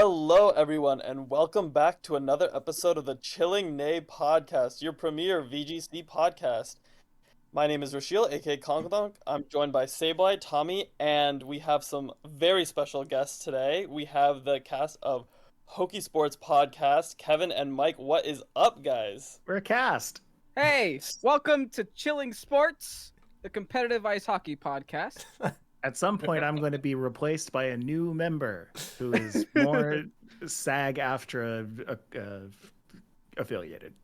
Hello, everyone, and welcome back to another episode of the Chilling Neigh Podcast, your premier VGC podcast. My name is Rashil, aka Konkadonk. I'm joined by Sableye, Tommy, and we have some very special guests today. We have the cast of Pokesports Podcast, Kevin and Mike. What is up, guys? We're a cast. Hey, welcome to Chilling Sports, the competitive ice hockey podcast. At some point, I'm going to be replaced by a new member who is more SAG-AFTRA affiliated.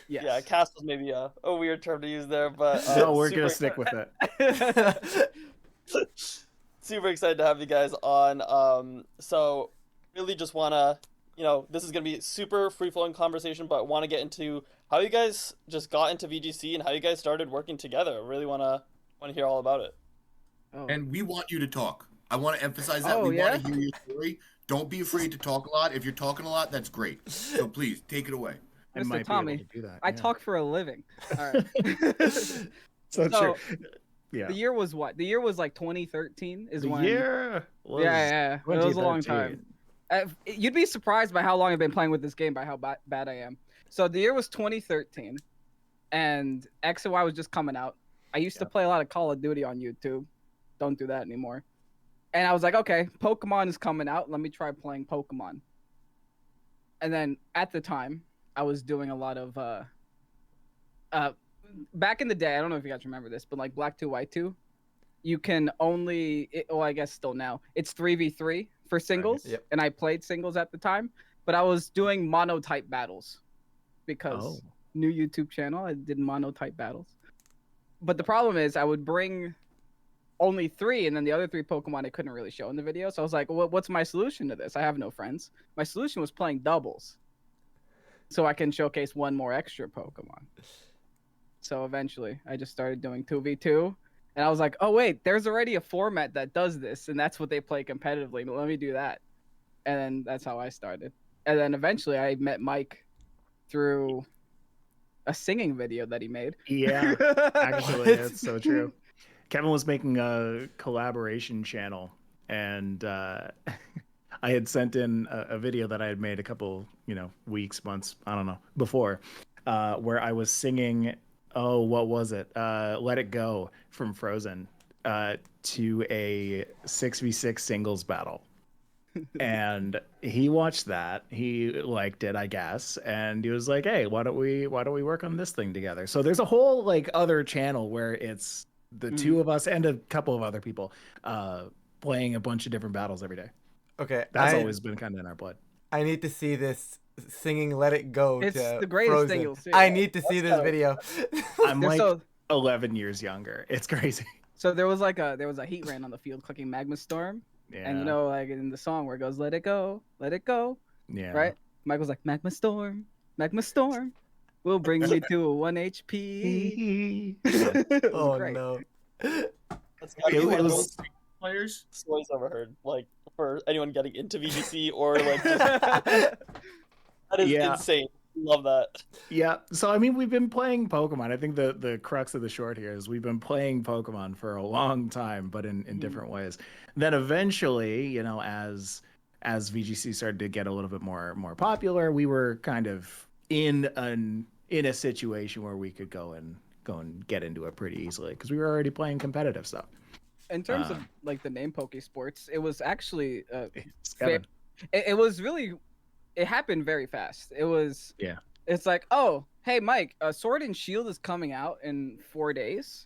Yes. Yeah, cast was maybe a weird term to use there, but No, we're going to stick with it. super excited to have you guys on. So really just want to, this is going to be super free-flowing conversation, but want to get into how you guys just got into VGC and how you guys started working together. Really want to hear all about it. Oh. And we want you to talk. I want to emphasize that. We want to hear your story. Don't be afraid to talk a lot. If you're talking a lot, that's great. So please, take it away. Mr. Tommy, I talk for a living. All right. so true. Yeah. The year was what? The year was like 2013 is when... year was Yeah. It was a long time. You'd be surprised by how long I've been playing with this game, by how bad I am. So the year was 2013, and X and Y was just coming out. I used to play a lot of Call of Duty on YouTube. Don't do that anymore. And I was like, okay, Pokemon is coming out. Let me try playing Pokemon. And then at the time, I was doing a lot of back in the day, I don't know if you guys remember this, but like Black 2 White 2, you can only I guess still now. It's 3v3 for singles. Right. Yep. And I played singles at the time, but I was doing mono type battles because new YouTube channel, I did mono type battles. But the problem is I would bring only 3, and then the other 3 Pokemon I couldn't really show in the video. So I was like, well, what's my solution to this? I have no friends. My solution was playing doubles, so I can showcase one more extra Pokemon. So eventually, I just started doing 2v2, and I was like, oh wait, there's already a format that does this, and that's what they play competitively. Let me do that, and then that's how I started. And then eventually, I met Mike through a singing video that he made. Yeah, actually, that's so true. Kevin was making a collaboration channel, and I had sent in a video that I had made a couple, weeks, months, I don't know, before, where I was singing, what was it? Let It Go from Frozen to a 6v6 singles battle. And he watched that. He liked it, I guess, and he was like, "Hey, why don't we work on this thing together?" So there's a whole other channel where it's the two of us and a couple of other people playing a bunch of different battles every day. Okay, that's always been kind of in our blood. I need to see this singing "Let It Go." It's to the greatest Frozen. thing you'll see. I need to see this video. I'm like 11 years younger. It's crazy. So there was a heat ran on the field clicking Magma Storm. Yeah. And like in the song where it goes, let it go. Yeah. Right? Michael's like, Magma Storm will bring me to a 1 HP. Oh great. no. It was players stories I've ever heard. Like for anyone getting into VGC or like just, that is insane. Love that. Yeah. So I mean, we've been playing Pokemon. I think the crux of the short here is we've been playing Pokemon for a long time, but in different ways. Then eventually, as VGC started to get a little bit more popular, we were kind of in a situation where we could go and get into it pretty easily because we were already playing competitive stuff. In terms of the name Pokesports, it was actually it was really. It happened very fast. It's like, oh, hey, Mike, Sword and Shield is coming out in 4 days.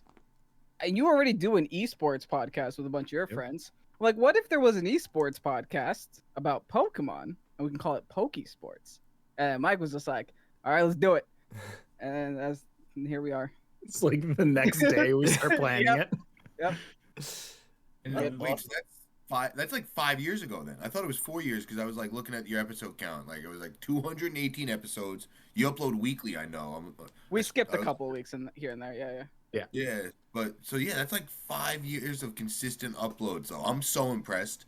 And you already do an esports podcast with a bunch of your friends. Like, what if there was an esports podcast about Pokemon and we can call it Pokesports? And Mike was just like, all right, let's do it. And here we are. It's like the next day we start planning it. Yep. And wait, so that's like 5 years ago then. I thought it was 4 years because I was like looking at your episode count. Like it was like 218 episodes. You upload weekly, I know. We skipped a couple of weeks here and there. Yeah. But so that's like 5 years of consistent uploads. So I'm so impressed.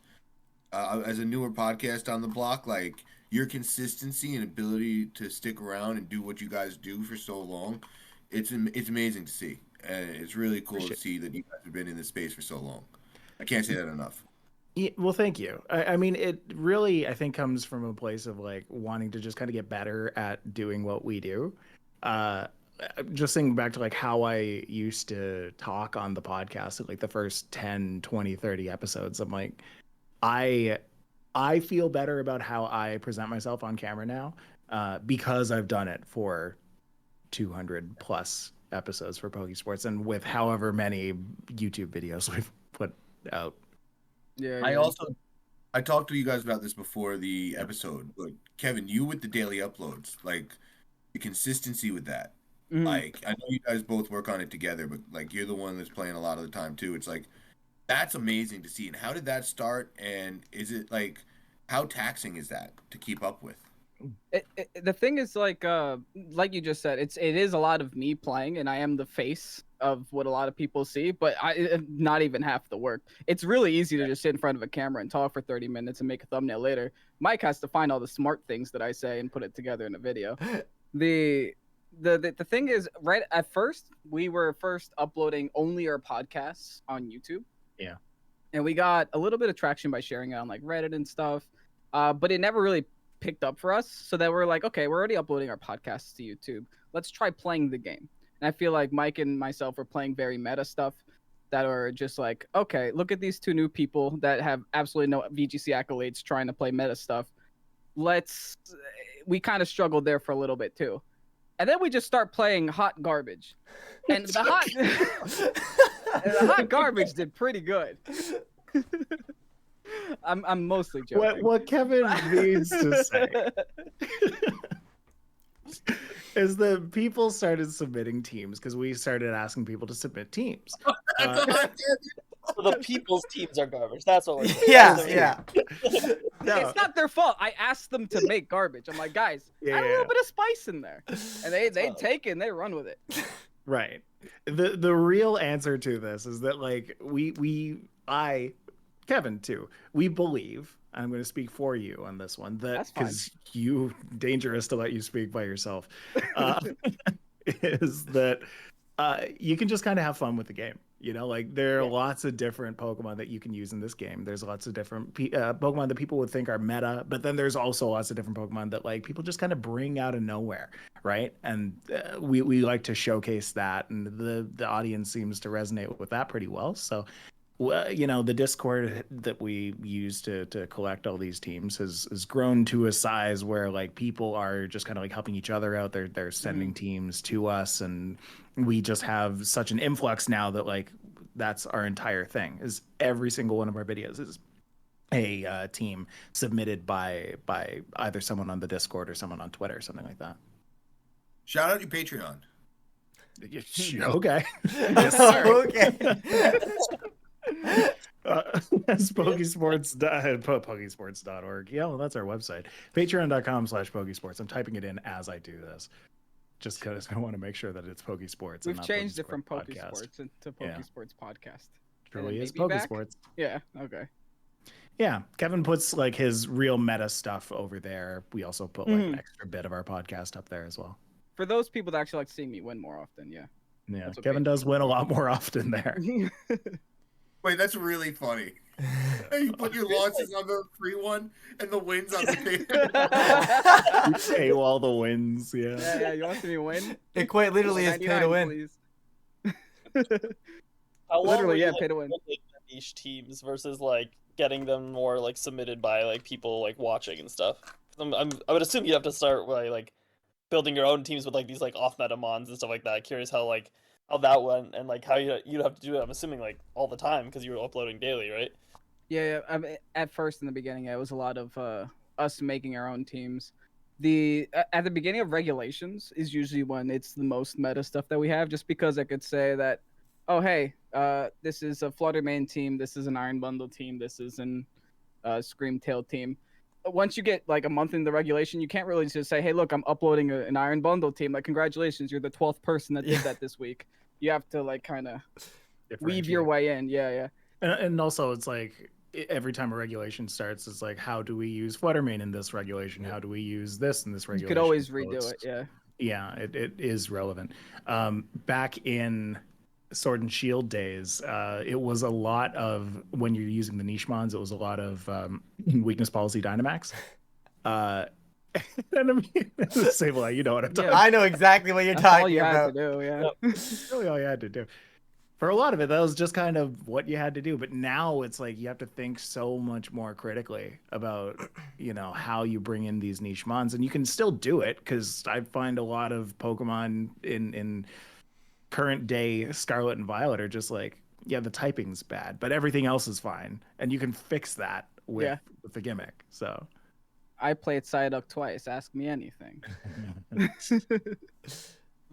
As a newer podcast on the block, like your consistency and ability to stick around and do what you guys do for so long, it's amazing to see. And it's really cool to see that you guys have been in this space for so long. I can't say that enough. Yeah, well, thank you. I mean, it really, I think, comes from a place of like wanting to just kind of get better at doing what we do. Uh, just thinking back to like how I used to talk on the podcast at like the first 10, 20, 30 episodes. I'm like, I I feel better about how I present myself on camera now because I've done it for 200 plus episodes for Pokesports and with however many YouTube videos we've put out. Yeah. I talked to you guys about this before the episode, but Kevin, you with the daily uploads, like the consistency with that. Mhm. Like I know you guys both work on it together, but like you're the one that's playing a lot of the time too. It's like that's amazing to see. And how did that start? And is it like how taxing is that to keep up with? The thing is like you just said, it is a lot of me playing, and I am the face of what a lot of people see, but not even half the work. It's really easy to just sit in front of a camera and talk for 30 minutes and make a thumbnail later. Mike has to find all the smart things that I say and put it together in a video. The thing is, right at first we were uploading only our podcasts on YouTube. Yeah. And we got a little bit of traction by sharing it on like Reddit and stuff. But it never really picked up for us, so that we're like, okay, we're already uploading our podcasts to YouTube. Let's try playing the game. And I feel like Mike and myself are playing very meta stuff that are just like, okay, look at these two new people that have absolutely no VGC accolades trying to play meta stuff. We kind of struggled there for a little bit too. And then we just start playing hot garbage. And the hot garbage did pretty good. I'm mostly joking. What Kevin means to say is that people started submitting teams because we started asking people to submit teams. So the people's teams are garbage. That's what we're saying. Yeah. No. It's not their fault. I asked them to make garbage. I'm like, guys, add a little bit of spice in there. And they take it and they run with it. Right. The real answer to this is that like Kevin too, we believe, I'm going to speak for you on this one, that because you dangerous to let you speak by yourself, is that you can just kind of have fun with the game. You know, like there are lots of different Pokemon that you can use in this game. There's lots of different Pokemon that people would think are meta, but then there's also lots of different Pokemon that like people just kind of bring out of nowhere, right? And we like to showcase that, and the audience seems to resonate with that pretty well. So, you know, the Discord that we use to collect all these teams has grown to a size where like people are just kind of like helping each other out. They're sending teams to us, and we just have such an influx now that like that's our entire thing. Is every single one of our videos is a team submitted by either someone on the Discord or someone on Twitter or something like that. Shout out your Patreon. Okay. Yes, sir. Okay. That's Pokesports.org. Yeah, well, that's our website. Patreon.com/Pokesports. I'm typing it in as I do this, just because I want to make sure that it's Pokesports. We've changed it from Pokesports into Pokesports Podcast. Truly is Pokesports. Yeah. Okay. Yeah, Kevin puts like his real meta stuff over there. We also put like an extra bit of our podcast up there as well. For those people that actually like seeing me win more often, yeah. Yeah, Kevin does win a lot more often there. Wait, that's really funny. You put your losses on the free one and the wins on the paper. Pay all the wins, yeah. Yeah, you want to see me win? It quite literally is pay to win. How long Literally, were you, pay to win. Niche teams versus like getting them more like submitted by like people like watching and stuff. I would assume you have to start by like building your own teams with like these like off meta mons and stuff like that. Curious how that went and like how you'd have to do it. I'm assuming like all the time because you were uploading daily, right? Yeah. At first in the beginning, it was a lot of us making our own teams. At the beginning of regulations is usually when it's the most meta stuff that we have, just because I could say that, oh hey, this is a Fluttermane team, this is an Iron Bundle team, this is an Screamtail team. Once you get like a month in the regulation, you can't really just say, hey, look, I'm uploading an Iron Bundle team. Like, congratulations, you're the 12th person that did that this week. You have to like kind of weave your way in. Yeah. And also it's like every time a regulation starts, it's like, how do we use Fluttermane in this regulation? How do we use this in this regulation? You could always redo it, yeah. Yeah, it is relevant. Back in Sword and Shield days, it was a lot of, when you're using the niche mons, it was a lot of weakness policy Dynamax. And I mean, Sable, you know what I'm talking about. I know exactly what you're That's talking all you about. had to do, yeah. That's really all you had to do. For a lot of it, that was just kind of what you had to do. But now it's like you have to think so much more critically about, how you bring in these niche mons. And you can still do it, because I find a lot of Pokemon in current day Scarlet and Violet are just like, yeah, the typing's bad, but everything else is fine. And you can fix that with the gimmick. So I played Psyduck twice. Ask me anything. I'm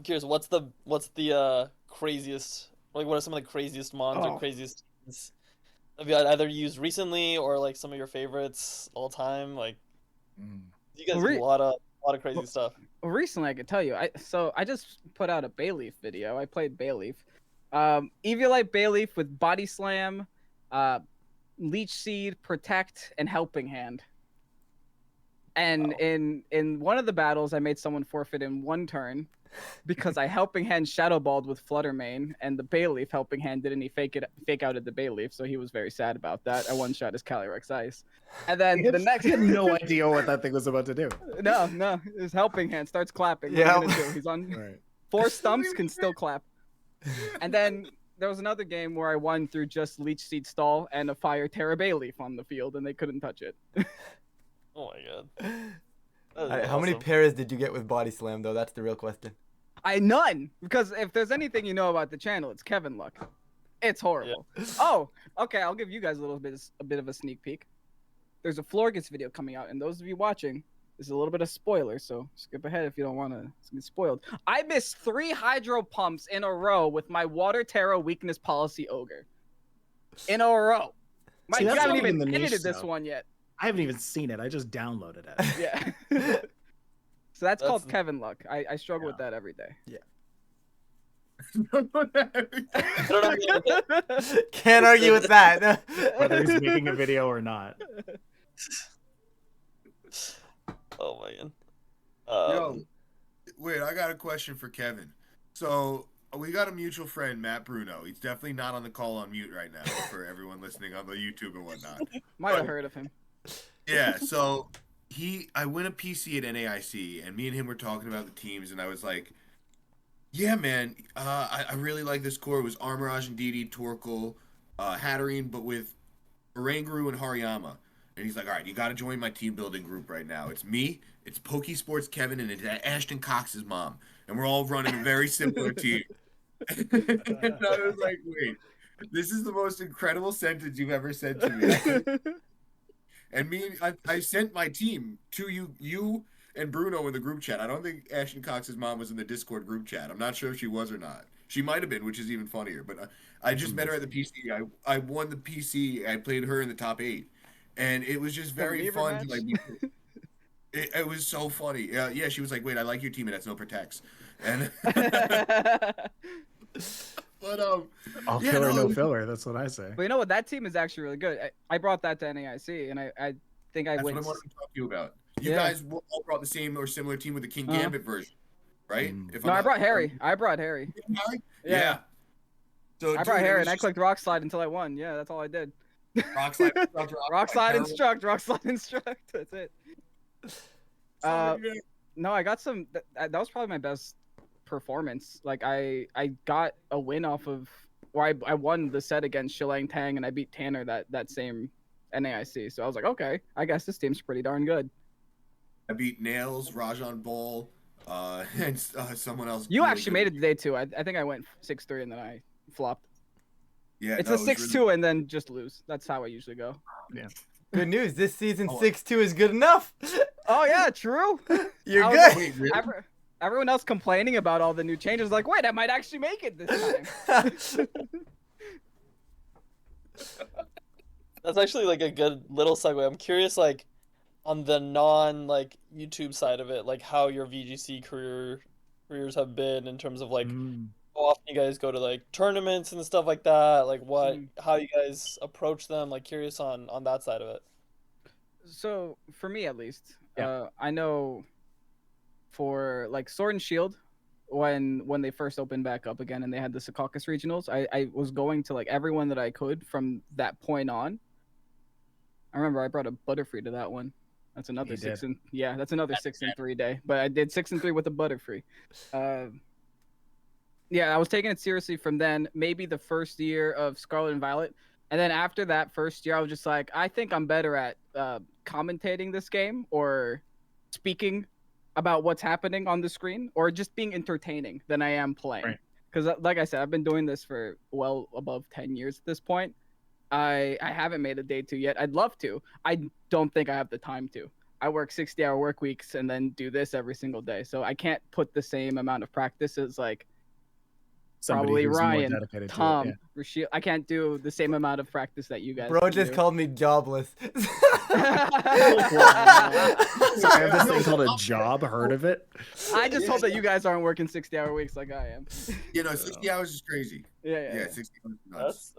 curious, what's the craziest, like, what are some of the craziest mons or craziest teams have you either used recently or like some of your favorites all time? Like, you guys do a lot of crazy stuff. Well, recently I could tell you. I just put out a Bayleaf video. I played Bayleaf. Eviolite Bayleaf with Body Slam, Leech Seed, Protect, and Helping Hand. And in one of the battles, I made someone forfeit in one turn because I Helping Hand Shadow Balled with Flutter Mane, and the Bayleaf Helping Hand didn't he fake out at the Bayleaf, so he was very sad about that. I one shot his Calyrex Ice, and then the next he had no idea what that thing was about to do. No, his Helping Hand starts clapping. What are you gonna do? He's on 4 stumps, can still clap. And then there was another game where I won through just Leech Seed Stall and a Fire Terra Bayleaf on the field, and they couldn't touch it. Oh my god. How many pairs did you get with Body Slam, though? That's the real question. None, because if there's anything you know about the channel, it's Kevin luck. It's horrible. Yeah. Oh, okay, I'll give you guys a bit of a sneak peek. There's a Florges video coming out, and those of you watching, this is a little bit of spoiler, so skip ahead if you don't want to get spoiled. I missed 3 Hydro Pumps in a row with my Water Terra Weakness Policy Ogre. In a row. I haven't even edited this one yet. I haven't even seen it. I just downloaded it. Yeah. So that's called Kevin luck. I struggle with that every day. Yeah. I Can't argue with that. Whether he's making a video or not. Oh my god. Yo, wait, I got a question for Kevin. So we got a mutual friend, Matt Bruno. He's definitely not on the call on mute right now for everyone listening on the YouTube and whatnot. Might have heard of him. Yeah, so I win a PC at NAIC, and me and him were talking about the teams, and I was like, yeah, man, I really like this core. It was Armorage and DD, Torkoal, Hatterene, but with Oranguru and Hariyama. And he's like, all right, you got to join my team building group right now. It's me, it's Pokesports Kevin, and it's Ashton Cox's mom. And we're all running a very similar team. And I was like, wait, this is the most incredible sentence you've ever said to me. And I sent my team to you and Bruno in the group chat. I don't think Ashton Cox's mom was in the Discord group chat. I'm not sure if she was or not. She might have been, which is even funnier. But I just met her at the PC. I won the PC. I played her in the top 8. And it was just very fun to, like, it was so funny. Yeah, she was like, wait, I like your team, and that's no protects. And but all killer, no filler. That's what I say. But you know what? That team is actually really good. I brought that to NAIC, and I think I that's win. what I wanted to talk to you about. You guys all brought the same or similar team with the King Gambit version, right? I brought Harry. I brought Harry. Yeah. So I brought Harry, and I clicked Rock Slide until I won. Yeah, that's all I did. Rock Slide, Rock Slide, Instruct. Rock Slide, Instruct. That's it. No, I got some. That was probably my best performance. Like I got a win off of, or I won the set against Shilling Tang, and I beat Tanner that same NAIC. So I was like, okay, I guess this team's pretty darn good. I beat Nails, Rajan Ball, and someone else. You really actually made it today too. I think I went 6-3 and then I flopped. Yeah, it's a 6-2 and then just lose. That's how I usually go. Yeah. Good news. This season 6-2 is good enough. Oh yeah, true. You're good. Like, wait, really? Everyone else complaining about all the new changes, like, wait, I might actually make it this time. That's actually like a good little segue. I'm curious, like, on the non like YouTube side of it, like how your VGC careers have been in terms of like how often you guys go to like tournaments and stuff like that, like how you guys approach them. Like, curious on that side of it. So for me at least, I know for like Sword and Shield, when they first opened back up again and they had the Secaucus regionals. I was going to like everyone that I could from that point on. I remember I brought a Butterfree to that one. That's another that's another 6-3 day. But I did 6-3 with a Butterfree. Yeah, I was taking it seriously from then. Maybe the first year of Scarlet and Violet, and then after that first year, I was just like, I think I'm better at commentating this game or speaking about what's happening on the screen or just being entertaining than I am playing. Because like I said, I've been doing this for well above 10 years at this point. I haven't made a day 2 yet. I'd love to. I don't think I have the time to. I work 60-hour work weeks and then do this every single day. So I can't put the same amount of practice as like probably Ryan, Tom, Rashiel. I can't do the same amount of practice that you guys Bro just called me jobless. Sorry, I have this thing called a job. Heard of it? I just hope that you guys aren't working 60-hour weeks like I am. 60 hours is crazy. Yeah. 60 hours is nuts.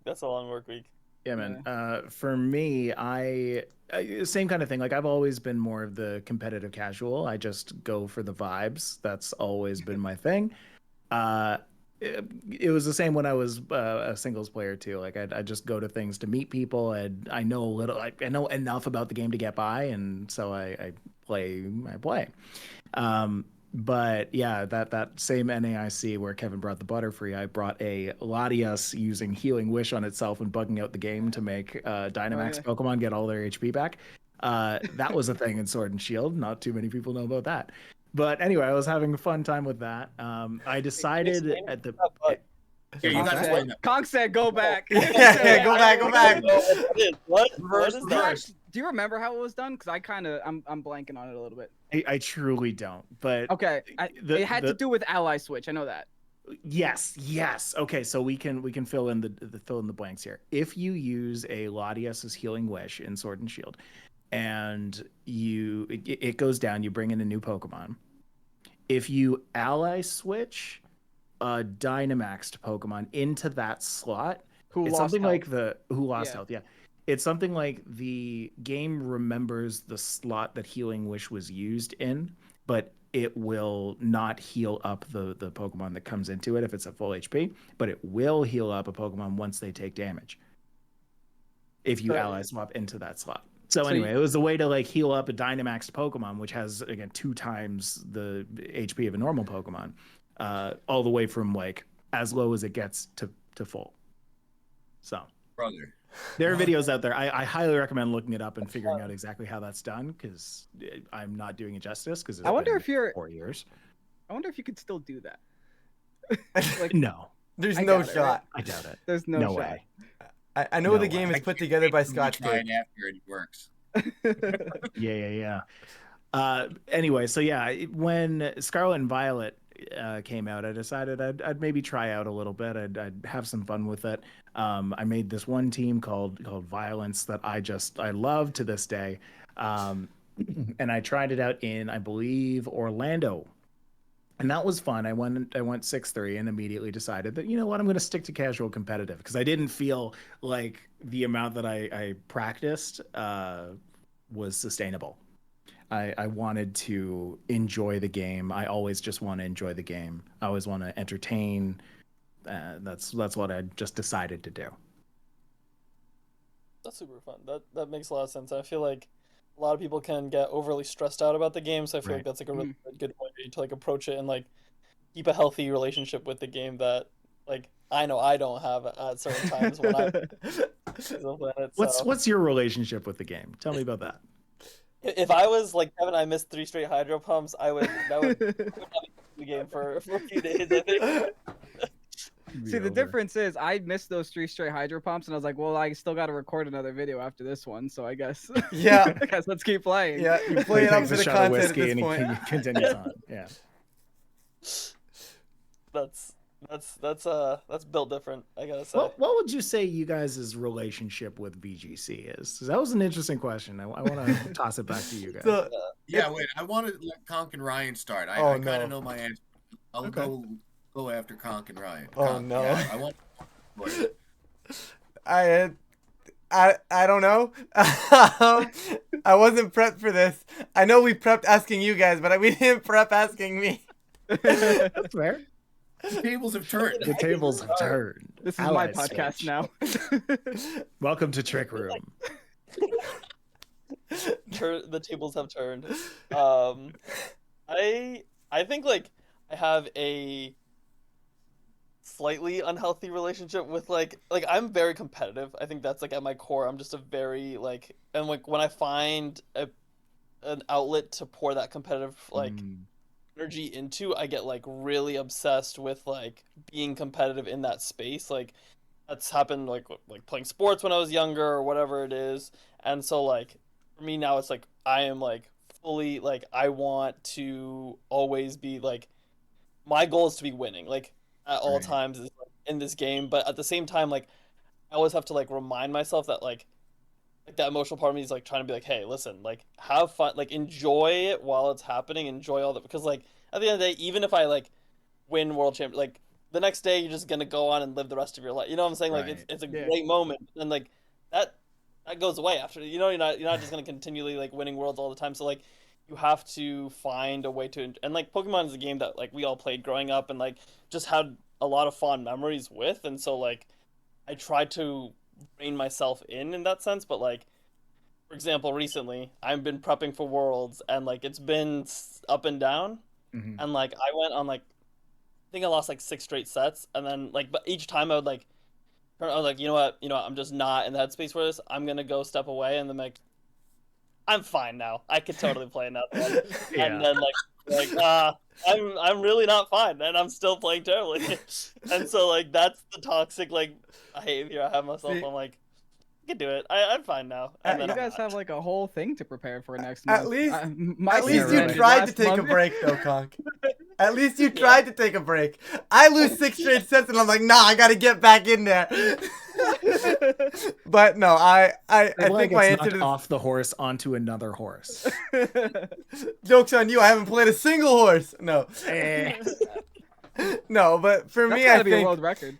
That's a long work week. Yeah, man. For me, I same kind of thing. Like I've always been more of the competitive casual. I just go for the vibes. That's always been my thing. It was the same when I was a singles player too. Like I just go to things to meet people. I know a little. I know enough about the game to get by, and so I play. But yeah, that same NAIC where Kevin brought the Butterfree, I brought a Latias using Healing Wish on itself and bugging out the game to make Dynamax Pokemon get all their HP back. That was a thing in Sword and Shield. Not too many people know about that. But anyway, I was having a fun time with that. I decided at the... Conk said go back. Yeah, go back. What is that? Do you remember how it was done? Because I'm blanking on it a little bit. I truly don't. But okay, it had to do with ally switch. I know that. Yes. Okay, so we can fill in the blanks here. If you use a Latias's Healing Wish in Sword and Shield, and it goes down, you bring in a new Pokemon. If you ally switch a Dynamaxed Pokemon into that slot, it's something like who lost health. Yeah, it's something like the game remembers the slot that Healing Wish was used in, but it will not heal up the Pokemon that comes into it if it's at full HP, but it will heal up a Pokemon once they take damage if you ally swap into that slot. So anyway, it was a way to like heal up a Dynamaxed Pokemon, which has, again, 2 times the HP of a normal Pokemon, all the way from like as low as it gets to full. So brother, there are videos out there. I highly recommend looking it up and figuring out exactly how that's done, because I'm not doing it justice. Because I wonder if you're 4 years. I wonder if you could still do that. Like, no, there's no shot. Right? I doubt it. There's no shot. way. I know the game is put together by Scotch tape. After it works. Yeah. Anyway, so yeah, when Scarlet and Violet came out, I decided I'd maybe try out a little bit. I'd have some fun with it. I made this one team called Violence that I love to this day, and I tried it out in, I believe, Orlando. And that was fun. I went 6-3 and immediately decided that, you know what, I'm going to stick to casual competitive, because I didn't feel like the amount that I practiced was sustainable. I wanted to enjoy the game. I always just want to enjoy the game. I always want to entertain. That's what I just decided to do. That's super fun. That makes a lot of sense. I feel like a lot of people can get overly stressed out about the game, so I feel like that's like a really good way to like approach it and like keep a healthy relationship with the game that like I know I don't have at certain times when I'm playing it. What's your relationship with the game? Tell me about that. If I was like Kevin, I missed 3 straight Hydro Pumps, that would have the game for a few days, I think. See, the difference is I missed those 3 straight Hydro Pumps, and I was like, well, I still got to record another video after this one, so I guess. Yeah. I guess let's keep playing. Yeah, you play it up to the content at this point. And he continues on. Yeah. That's built different, I gotta say. What would you say you guys' relationship with VGC is? That was an interesting question. I want to toss it back to you guys. So, wait, I want to let Conk and Ryan start. I kind of know my answer. I'll go after Conk and Ryan. No. Yeah, I want. I don't know. I wasn't prepped for this. I know we prepped asking you guys, but we didn't prep asking me. That's fair. The tables have turned. The tables have turned. This is Allies my podcast switch. now. Welcome to Trick Room. The tables have turned. I think like I have a slightly unhealthy relationship with like I'm very competitive. I think that's like at my core. I'm just a very like, and like when I find an outlet to pour that competitive like energy into, I get like really obsessed with like being competitive in that space. Like that's happened like playing sports when I was younger or whatever it is. And so like for me now it's like I am like fully like I want to always be like my goal is to be winning like at all times is, like, in this game, but at the same time like I always have to like remind myself that like that emotional part of me is like trying to be like, hey, listen, like have fun, like enjoy it while it's happening, enjoy all that, because like at the end of the day, even if I like win world champion, like the next day you're just gonna go on and live the rest of your life. You know what I'm saying? Like it's a great moment, and like that goes away after. You know, you're not just gonna continually like winning worlds all the time. So like you have to find a way to, and like Pokemon is a game that like we all played growing up and like just had a lot of fond memories with, and so like I try to rein myself in that sense, but like for example recently I've been prepping for worlds and like it's been up and down, and like I went on like I think I lost like 6 straight sets, and then like but each time I was like, you know what, I'm just not in the headspace for this, I'm gonna go step away, and then like I'm fine now, I could totally play another one. And then I'm really not fine and I'm still playing terribly. And so like that's the toxic like behavior I have myself. I'm like, I can do it. I'm fine now. And then you guys have like a whole thing to prepare for next month. At least season you ended tried to last take a month. break though, Conk. At least you tried to take a break. I lose 6 straight sets and I'm like, nah, I gotta get back in there. But no, I think my answer to off the horse onto another horse. Joke's on you, I haven't played a single horse. No. No, but for me, I be a think world record.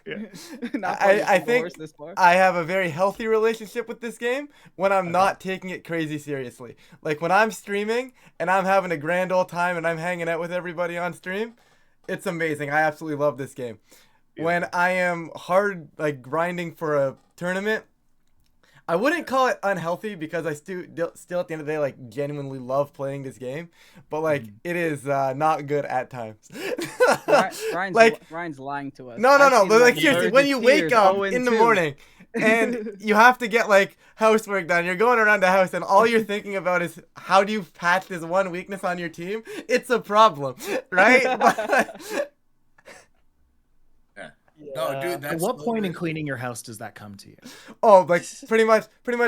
I think I have a very healthy relationship with this game when I'm not taking it crazy seriously. Like when I'm streaming and I'm having a grand old time and I'm hanging out with everybody on stream, it's amazing. I absolutely love this game. Yeah. When I am hard like grinding for a tournament, I wouldn't call it unhealthy because I still at the end of the day like genuinely love playing this game, but like it is not good at times. Ryan's lying to us. No. But like seriously, when you wake up in the morning and you have to get like housework done, you're going around the house and all you're thinking about is how do you patch this one weakness on your team? It's a problem, right? No, dude. At what point in cleaning your house does that come to you? Oh, like pretty much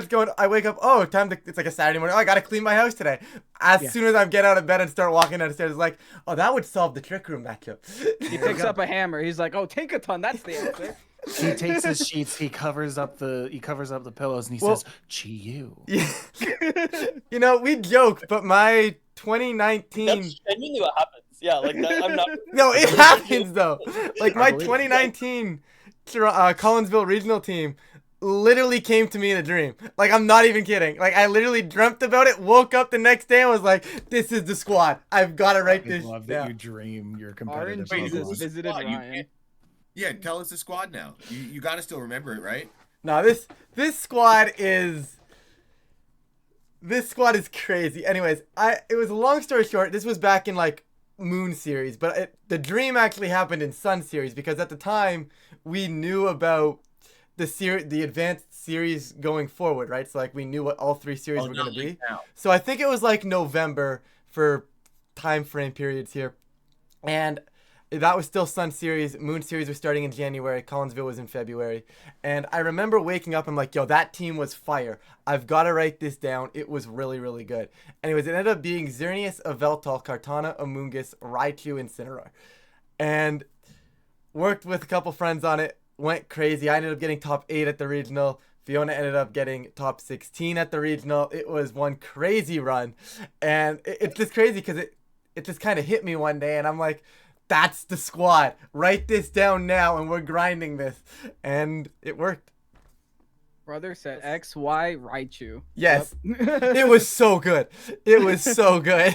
going. I wake up. Oh, it's like a Saturday morning. Oh, I gotta clean my house today. As soon as I get out of bed and start walking downstairs, it's like, oh, that would solve the trick room matchup. He picks up a hammer. He's like, oh, Tinkaton, that's the answer. He takes his sheets. He covers up the pillows, and he says, "Chi-you." Yeah. We joke, but my 2019. That's genuinely what happens. Yeah, like that, I'm not. No, it happens though. Like my 2019 Collinsville regional team literally came to me in a dream. Like I'm not even kidding. Like I literally dreamt about it, woke up the next day and was like, "This is the squad. I've got to write this." I love that you dream your competitive. RNG visited Ryan. Yeah, tell us the squad now. You got to still remember it, right? No, this squad is. This squad is crazy. Anyways, it was a long story short. This was back in like Moon series, but the dream actually happened in Sun series because at the time we knew about the advanced series going forward, right? So like we knew what all 3 series were going to be. Now. So I think it was like November for time frame periods here, and that was still Sun series. Moon series was starting in January. Collinsville was in February. And I remember waking up and like, yo, that team was fire. I've got to write this down. It was really, really good. Anyways, it ended up being Xerneas, Yveltal, Kartana, Amoonguss, Raichu, and Incineroar. And worked with a couple friends on it. Went crazy. I ended up getting top 8 at the regional. Fiona ended up getting top 16 at the regional. It was one crazy run. And it's just crazy because it just kind of hit me one day. And I'm like, that's the squad. Write this down now, and we're grinding this. And it worked. Brother said X, Y, Raichu. Yes. Yep. It was so good. It was so good.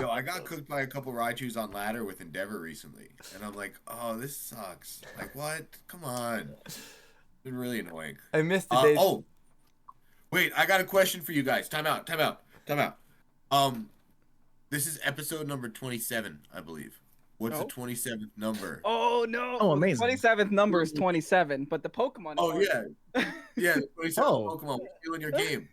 So I got cooked by a couple Raichus on ladder with Endeavor recently, and I'm like, oh, this sucks. Like, what? Come on. It's been really annoying. I missed the days. Oh, wait, I got a question for you guys. Time out. This is episode number 27, I believe. What's the 27th number? Oh no! Oh, amazing. 27th number is 27, but the Pokemon. Oh yeah, the 27th Oh. Pokemon. We're stealing your game.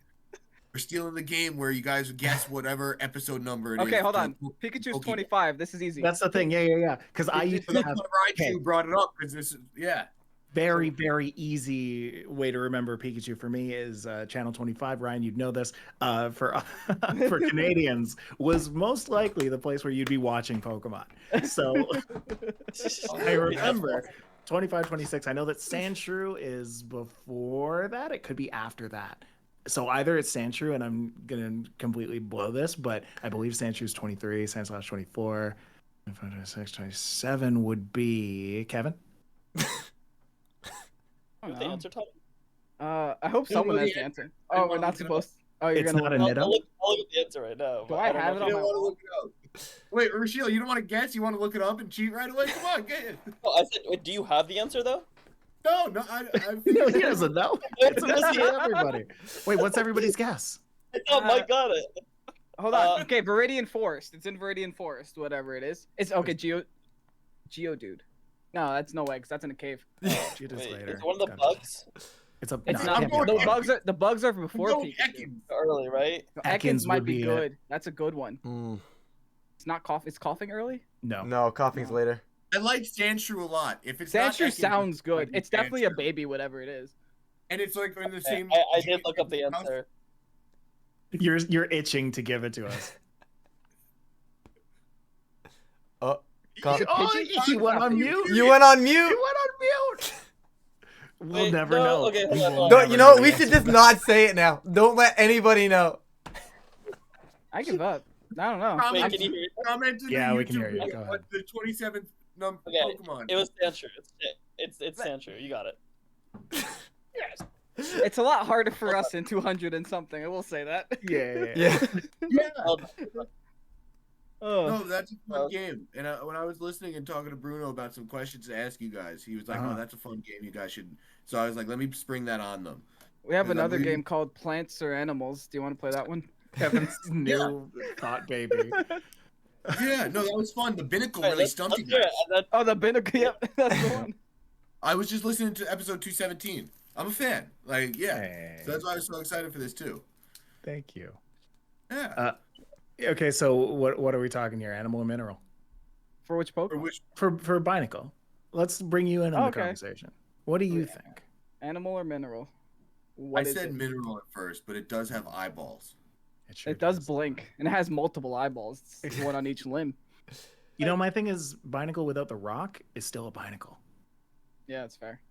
We're stealing the game where you guys guess whatever episode number it is. Okay, hold on. to- Pikachu's Pokemon. 25. This is easy. That's the thing. Yeah. Because I used So to that's have why Raichu okay. brought it up because this is very, very easy way to remember Pikachu for me is channel 25. Ryan, you'd know this. For for Canadians, was most likely the place where you'd be watching Pokemon. So I remember 25, 26. I know that Sandshrew is before that. It could be after that. So either it's Sandshrew, and I'm gonna completely blow this, but I believe Sandshrew's 23, Sandslash 24, 25, 26, 27 would be Kevin. I You don't have the know. answer, Tom? I hope someone know has the the answer. I Oh, wanna we're not look it up. supposed. Oh, you're It's gonna. not a I'll Nitto. look at the answer right now. Do but I don't have know it if on You my don't want to wall? look it up. Wait, Rochelle, you don't want to guess? You want to look it up and cheat right away? Come on, get it. Oh, I said, wait, do you have the answer though? No, No, he doesn't know. It's a mystery to everybody. Wait, what's everybody's guess? I thought Mike got it. Hold on. Okay, Viridian Forest. It's in Viridian Forest, whatever it is. It's okay. Geodude. No, that's no eggs. That's in a cave. Shoot us Wait, later. it's one of the Gotcha. bugs. It's a. It's no, not. it can't be a The bug. bugs are before No, Pikachu. Ekans. Early, right? No, Ekans Ekans might would be be it. good. That's a good one. Mm, It's not cough. It's coughing early. No. no, coughing's later. I like Sandshrew a lot. If it's not Sandshrew Ekans, sounds good. like It's definitely a Sandshrew. baby, whatever it is. And it's like in the Okay, same. I did look up the answer. You're itching to give it to us. Oh, Is it Oh, Pidgey? he went on mute. you went on He mute. went on mute. We'll Wait, never no, know. okay, hold We on, will hold on. Don't, you never know, the we should answer. just not say it now. Don't let anybody know. I give up. I don't know. Wait, I'm- can you hear it? Comment in Yeah, the we can YouTube hear you. video Go what ahead. the 27th Okay, Pokemon. it was Sandshrew. It's Sandshrew. You got it. Yes. It's a lot harder for us in 200 and something. I will say that. Yeah. Yeah. Well, Oh. No, that's a fun game. And when I was listening and talking to Bruno about some questions to ask you guys, he was like, "Oh, that's a fun game. You guys should." So I was like, "Let me spring that on them." We have Because I'm another really- game called Plants or Animals. Do you want to play that one? Kevin's new thought baby. Yeah, no, that was fun. The Binnacle Alright, really let's stumped you hear guys. it. Oh, the Binnacle. Yep, that's the one. I was just listening to episode 217. I'm a fan. Like, yeah. Hey, So that's why I was so excited for this too. thank you. Yeah. Okay, so what are we talking here? Animal or mineral? For which For Pokemon? which For Binacle. Let's bring you in on Oh, the okay. conversation. What do you think? Animal or mineral? I What is said it? mineral at first, but it does have eyeballs. Sure It does blink, and it has multiple eyeballs. It's one on each limb. You know, my thing is Binacle without the rock is still a Binacle. Yeah, that's fair.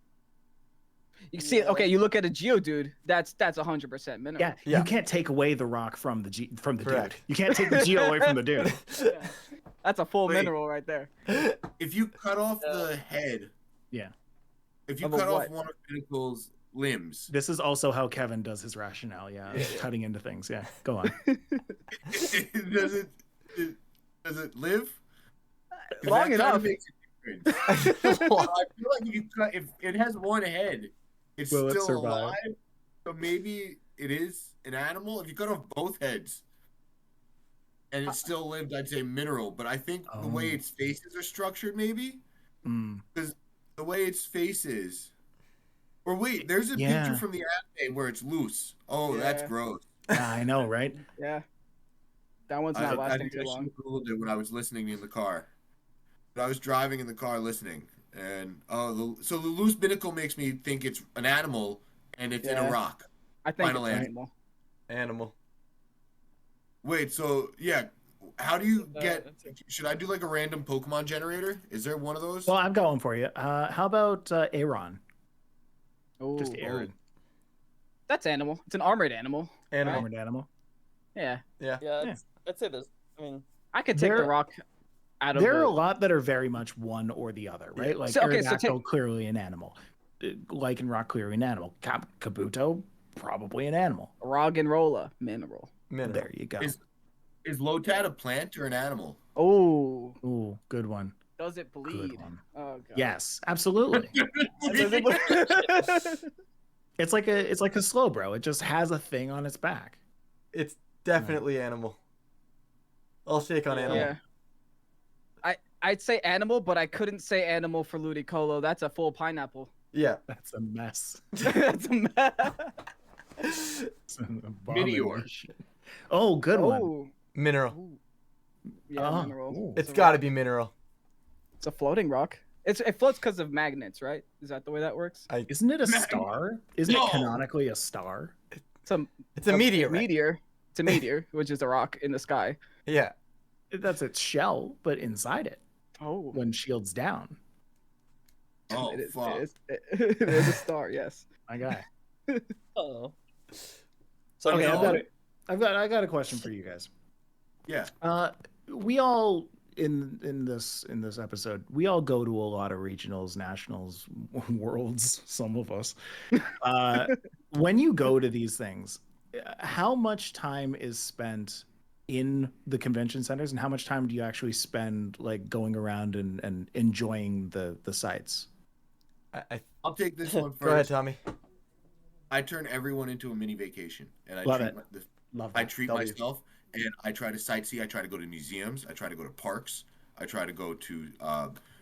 You can see, okay, you look at a Geodude. That's 100% mineral. Yeah, Yeah. you can't take away the rock from the dude. Correct. You can't take the Geo away from the dude. Yeah. That's a full Wait. mineral right there. If you cut off the head, Yeah. if you Of a cut off what? one of Pinnacle's limbs, This is also how Kevin does his rationale. Yeah, cutting into things. Yeah, go on. does it live? 'Cause Long that kinda enough. makes a difference. I feel like if it has one head, it's Will it still survive? alive. So maybe it is an animal. If you cut off both heads and it still lived, I'd say mineral. But I think the way Oh. its faces are structured, maybe Mm. the way its faces. Or wait, there's a Yeah. picture from the anime where it's loose. Oh, that's Yeah. gross. I know, right? Yeah. That one's not I lasting think too I long. should have Googled it when I was listening in the car. But I was driving in the car listening, and so the loose binnacle makes me think it's an animal, and it's in Yeah. a rock. I think Final it's answer. animal. Animal. Wait, so yeah, how do you get? that's Should I do like a random Pokemon generator? Is there one of those? Well, I'm going for you. How about Aaron? Just Ooh. Aaron, That's animal. It's an armored animal. Animal. armored animal. Yeah. Yeah. Yeah, I'd say this. I mean, I could take the There- rock out of There are the... a lot that are very much one or the other, right? Like So, okay, so Aerodactyl, clearly an animal. Lycanroc, clearly an animal. Kabuto, probably an animal. Roggenrola mineral. Mineral. There you go. Is- Is Lotad a plant or an animal? Oh, Ooh, good one. does it Good bleed? one. Oh god. Yes, absolutely. Does it bleed? It's like a slow bro. It just has a thing on its back. It's definitely animal. I'll shake on animal. Yeah. I'd say animal, but I couldn't say animal for Ludicolo. That's a full pineapple. Yeah. That's a mess. That's a mess. It's an Meteor. abomination. Oh, good one. Oh. Mineral. Ooh. Yeah, Oh, mineral. ooh. It's got to be mineral. It's a floating rock. It floats because of magnets, right? Is that the way that works? Isn't it a star? Isn't No. it canonically a star? It's a meteor. Right? meteor. It's a meteor, which is a rock in the sky. Yeah. That's its shell, but inside it, Oh. when shield's down. Oh, It is, fuck. it is a star, yes. My guy. Oh. So Okay, no, I got a question for you guys. Yeah. We all in this episode, we all go to a lot of regionals, nationals, worlds. Some of us. When you go to these things, how much time is spent in the convention centers, and how much time do you actually spend like going around and enjoying the sites? I'll take this one first. Go ahead, Tommy. I turn everyone into a mini vacation, and I Love treat it. Love I that. treat W. myself, and I try to sightsee. I try to go to museums. I try to go to parks. I try to go to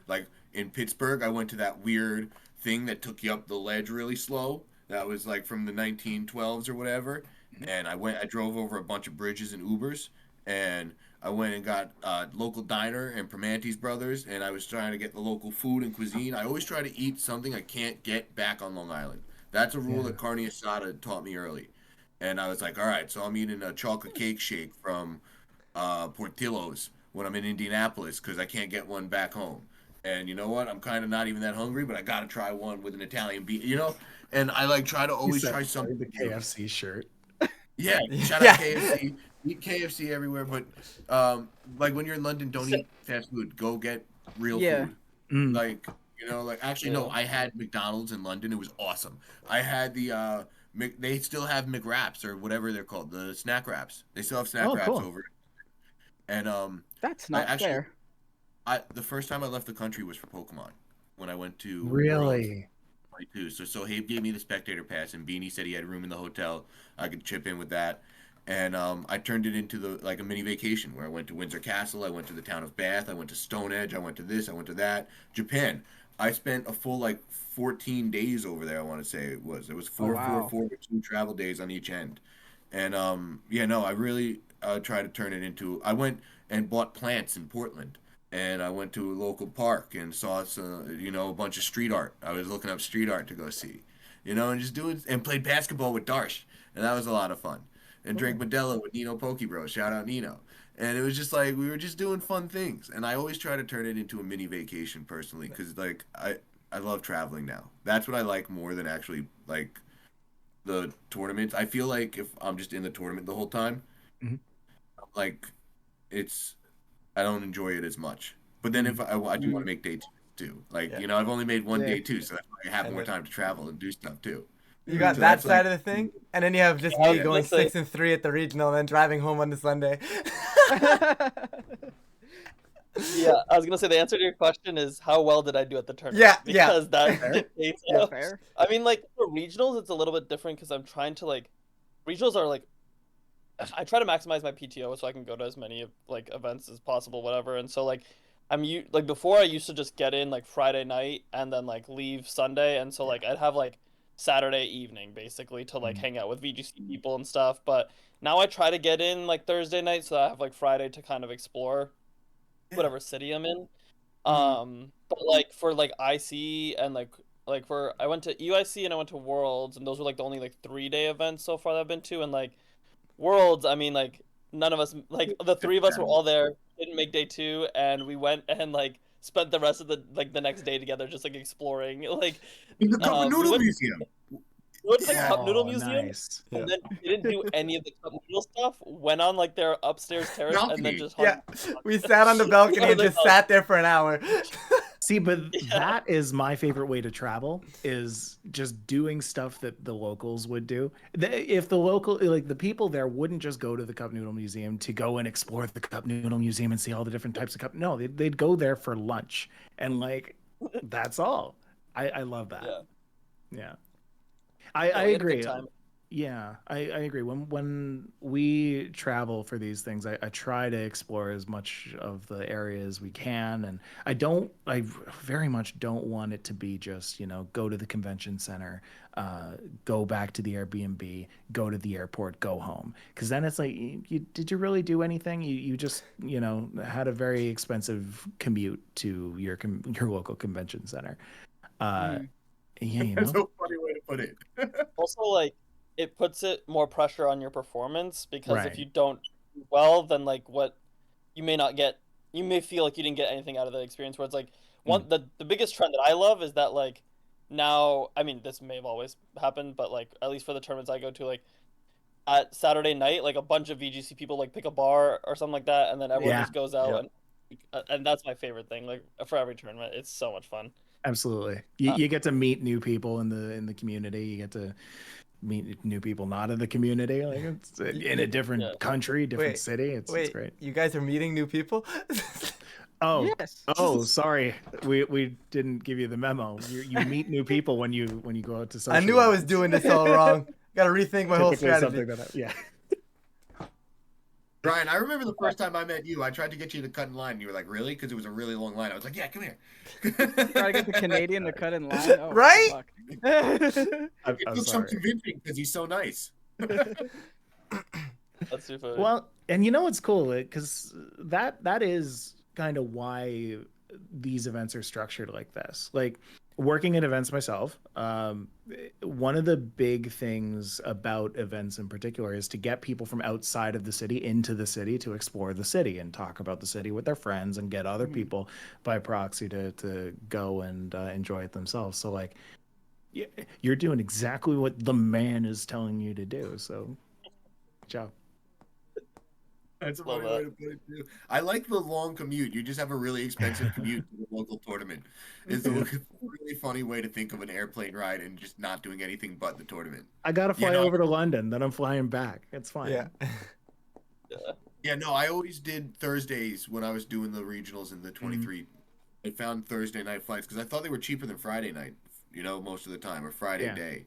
like in Pittsburgh. I went to that weird thing that took you up the ledge really slow. That was like from the 1912s or whatever. And I drove over a bunch of bridges and Ubers, and I went and got local diner and Primanti's Brothers, and I was trying to get the local food and cuisine. I always try to eat something I can't get back on Long Island. That's a rule that Carne Asada taught me early. And I was like, all right, so I'm eating a chocolate cake shake from Portillo's when I'm in Indianapolis because I can't get one back home. And you know what? I'm kind of not even that hungry, but I got to try one with an Italian beef, you know? And I like try to always try something. The KFC shirt. Yeah, shout out KFC. Eat KFC everywhere, but like when you're in London, don't eat fast food. Go get real food. Like, you know, like actually no, I had McDonald's in London. It was awesome. I had the they still have McWraps or whatever they're called, the snack wraps. They still have snack wraps over. And that's not fair. The first time I left the country was for Pokemon when I went to Really. Worlds 22. So Habe gave me the spectator pass, and Beanie said he had room in the hotel. I could chip in with that. And I turned it into a mini vacation where I went to Windsor Castle, I went to the town of Bath, I went to Stonehenge, I went to this, I went to that. Japan. I spent a full 14 days over there. I want to say it was 4 with 2 travel days on each end. And I really try to turn it into. I went and bought plants in Portland, and I went to a local park and saw a bunch of street art. I was looking up street art to go see, and just doing and played basketball with Darsh, and that was a lot of fun. And drank Modelo with Nino Pokebro. Shout out Nino. And it was just like we were just doing fun things. And I always try to turn it into a mini vacation personally, because I love traveling now. That's what I like more than actually the tournaments. I feel like if I'm just in the tournament the whole time, I don't enjoy it as much. But then if I do want to make day two, I've only made one day two, so that's why I have more time to travel and do stuff too. You got that side of the thing, and then you have just me going 6-3 at the regional, and then driving home on the Sunday. Yeah, I was gonna say the answer to your question is how well did I do at the tournament? Yeah, because that dictates. Fair. I mean, for regionals, it's a little bit different because I'm trying to regionals are I try to maximize my PTO so I can go to as many events as possible, whatever. And so before I used to just get in Friday night and then leave Sunday, and so I'd have Saturday evening basically to hang out with VGC people and stuff. But now I try to get in Thursday night so I have Friday to kind of explore whatever city I'm in. But for IC and I went to UIC and I went to Worlds, and those were the only 3-day events so far that I've been to. And Worlds, I mean none of us the 3 of us were all there, didn't make day 2, and we went and spent the rest of the next day together just exploring in the Cup Noodle Museum. We went to the Cup Noodle Museum, Nice. and then didn't do any of the Cup Noodle stuff. Went on their upstairs terrace and then just hung. We sat on the balcony and just sat there for an hour. See, but that is my favorite way to travel, is just doing stuff that the locals would do. If the local, like the people there wouldn't just go to the Cup Noodle Museum to go and explore the Cup Noodle Museum and see all the different types of cup. No, they'd go there for lunch and like, that's all. I love that. Yeah. Yeah. Yeah, I we had a good agree. time. Yeah, I agree. When we travel for these things, I try to explore as much of the area as we can, and I very much don't want it to be just, go to the convention center, go back to the Airbnb, go to the airport, go home. Because then it's like, did you really do anything? You just, had a very expensive commute to your local convention center. Yeah, That's a funny way to put it. Also, like, it puts it more pressure on your performance because if Right. you don't do well, then like what you may not get, you may feel like you didn't get anything out of the experience. Where it's like the biggest trend that I love is that like now, I mean, this may have always happened, but like at least for the tournaments I go to, like at Saturday night, like a bunch of VGC people like pick a bar or something like that, and then everyone Yeah. just goes out Yep. and that's my favorite thing. Like for every tournament, it's so much fun. Absolutely. You get to meet new people in the community. You get to meet new people not in the community. Like it's in a different Yeah. country, different Wait, city. It's Wait, great. you guys are meeting new people? Oh, Yes. oh, sorry. We didn't give you the memo. You meet new people when you go out to social. I knew I was events. doing this all wrong. Gotta rethink my whole Typically strategy. something yeah. Brian, I remember the first time I met you, I tried to get you to cut in line, and you were like, really? Because it was a really long line. I was like, yeah, come here. Try to get the Canadian to cut in line. Oh, Right? fuck. It I'm took some sorry. convincing because he's so nice. That's too funny. Well, and you know what's cool, because that is kind of why these events are structured like this. Like working at events myself, one of the big things about events in particular is to get people from outside of the city into the city to explore the city and talk about the city with their friends and get other people by proxy to go and enjoy it themselves. So like, you're doing exactly what the man is telling you to do. So, good job. That's a Love funny way to put it too. I like the long commute. You just have a really expensive commute to the local tournament. It's a really funny way to think of an airplane ride and just not doing anything but the tournament. I gotta fly You know- over to London, then I'm flying back. It's fine. Yeah. Yeah, no, I always did Thursdays when I was doing the regionals in the 23. I found Thursday night flights because I thought they were cheaper than Friday night, most of the time, or Friday Yeah. day.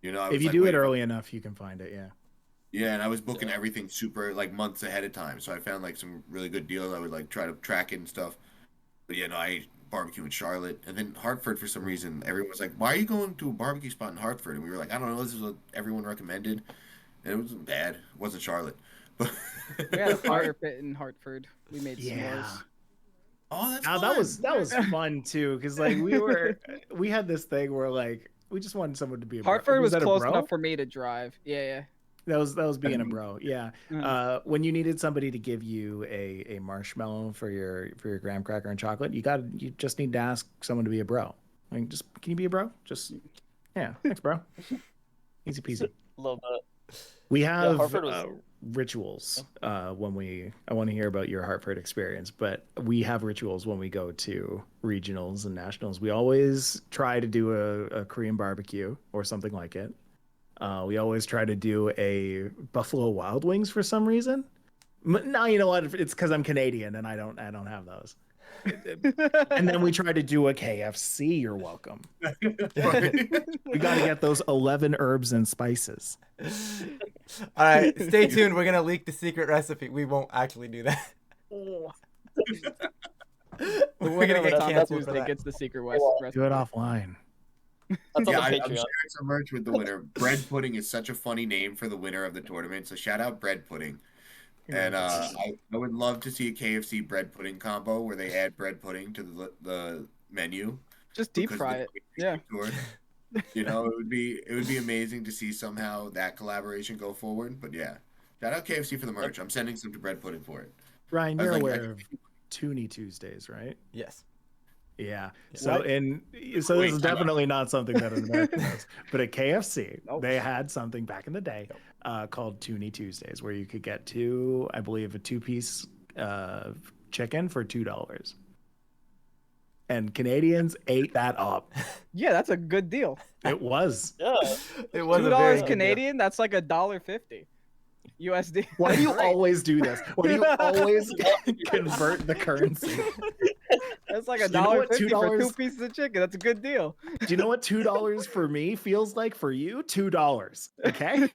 I If was you like, do wait, it early enough, you can find it. Yeah. Yeah, and I was booking everything super like months ahead of time, so I found like some really good deals. I would like try to track it and stuff. But yeah, no, I ate barbecue in Charlotte, and then Hartford for some reason. Everyone was like, "Why are you going to a barbecue spot in Hartford?" And we were like, "I don't know. This is what everyone recommended." And it wasn't bad. It wasn't Charlotte, but We had a fire pit in Hartford. We made Yeah. s'mores. oh, that's Now, fun. that was fun too, because like we had this thing where like we just wanted someone to be a bro. Hartford was that a close bro? enough for me to drive. Yeah, That was being a bro. Yeah. Mhm. When you needed somebody to give you a marshmallow for your graham cracker and chocolate, you just need to ask someone to be a bro. Like, just can you be a bro? Just yeah, thanks, bro. Easy peasy. Love that. We have Hartford was- rituals when I want to hear about your Hartford experience, but we have rituals when we go to regionals and nationals. We always try to do a Korean barbecue or something like it. We always try to do a Buffalo Wild Wings for some reason. No, you know what? It's because I'm Canadian and I don't have those. And then we try to do a KFC. You're welcome. We got to get those 11 herbs and spices. All right, stay tuned. We're gonna leak the secret recipe. We won't actually do that. We're gonna get That's canceled for Tuesday that. gets the secret Do recipe. it offline. That's on Yeah, the I'm Patreon. sharing some merch with the winner. Bread Pudding is such a funny name for the winner of the tournament, so shout out Bread Pudding. And I would love to see a KFC bread pudding combo where they add bread pudding to the menu. Just deep because of fry the it. KFC Yeah. tour. It would be amazing to see somehow that collaboration go forward. But yeah, shout out KFC for the merch. I'm sending some to bread pudding for it. Ryan, I was you're like, aware of Toonie Tuesdays, right? Yes. Yeah. Yeah. So What? this is definitely not something that an American knows. But at KFC, Nope. they had something back in the day called Toonie Tuesdays, where you could get a 2-piece chicken for $2. and Canadians ate that up. Yeah, that's a good deal. It was. Yeah. It was a very $2 good deal. Canadian. That's like $1.50 USD. Why do you Great. always do this? Why do you always convert the currency? That's like You know what, $1.50 for $2 2 pieces of chicken. That's a good deal. Do you know what $2 for me feels like for you? $2. Okay.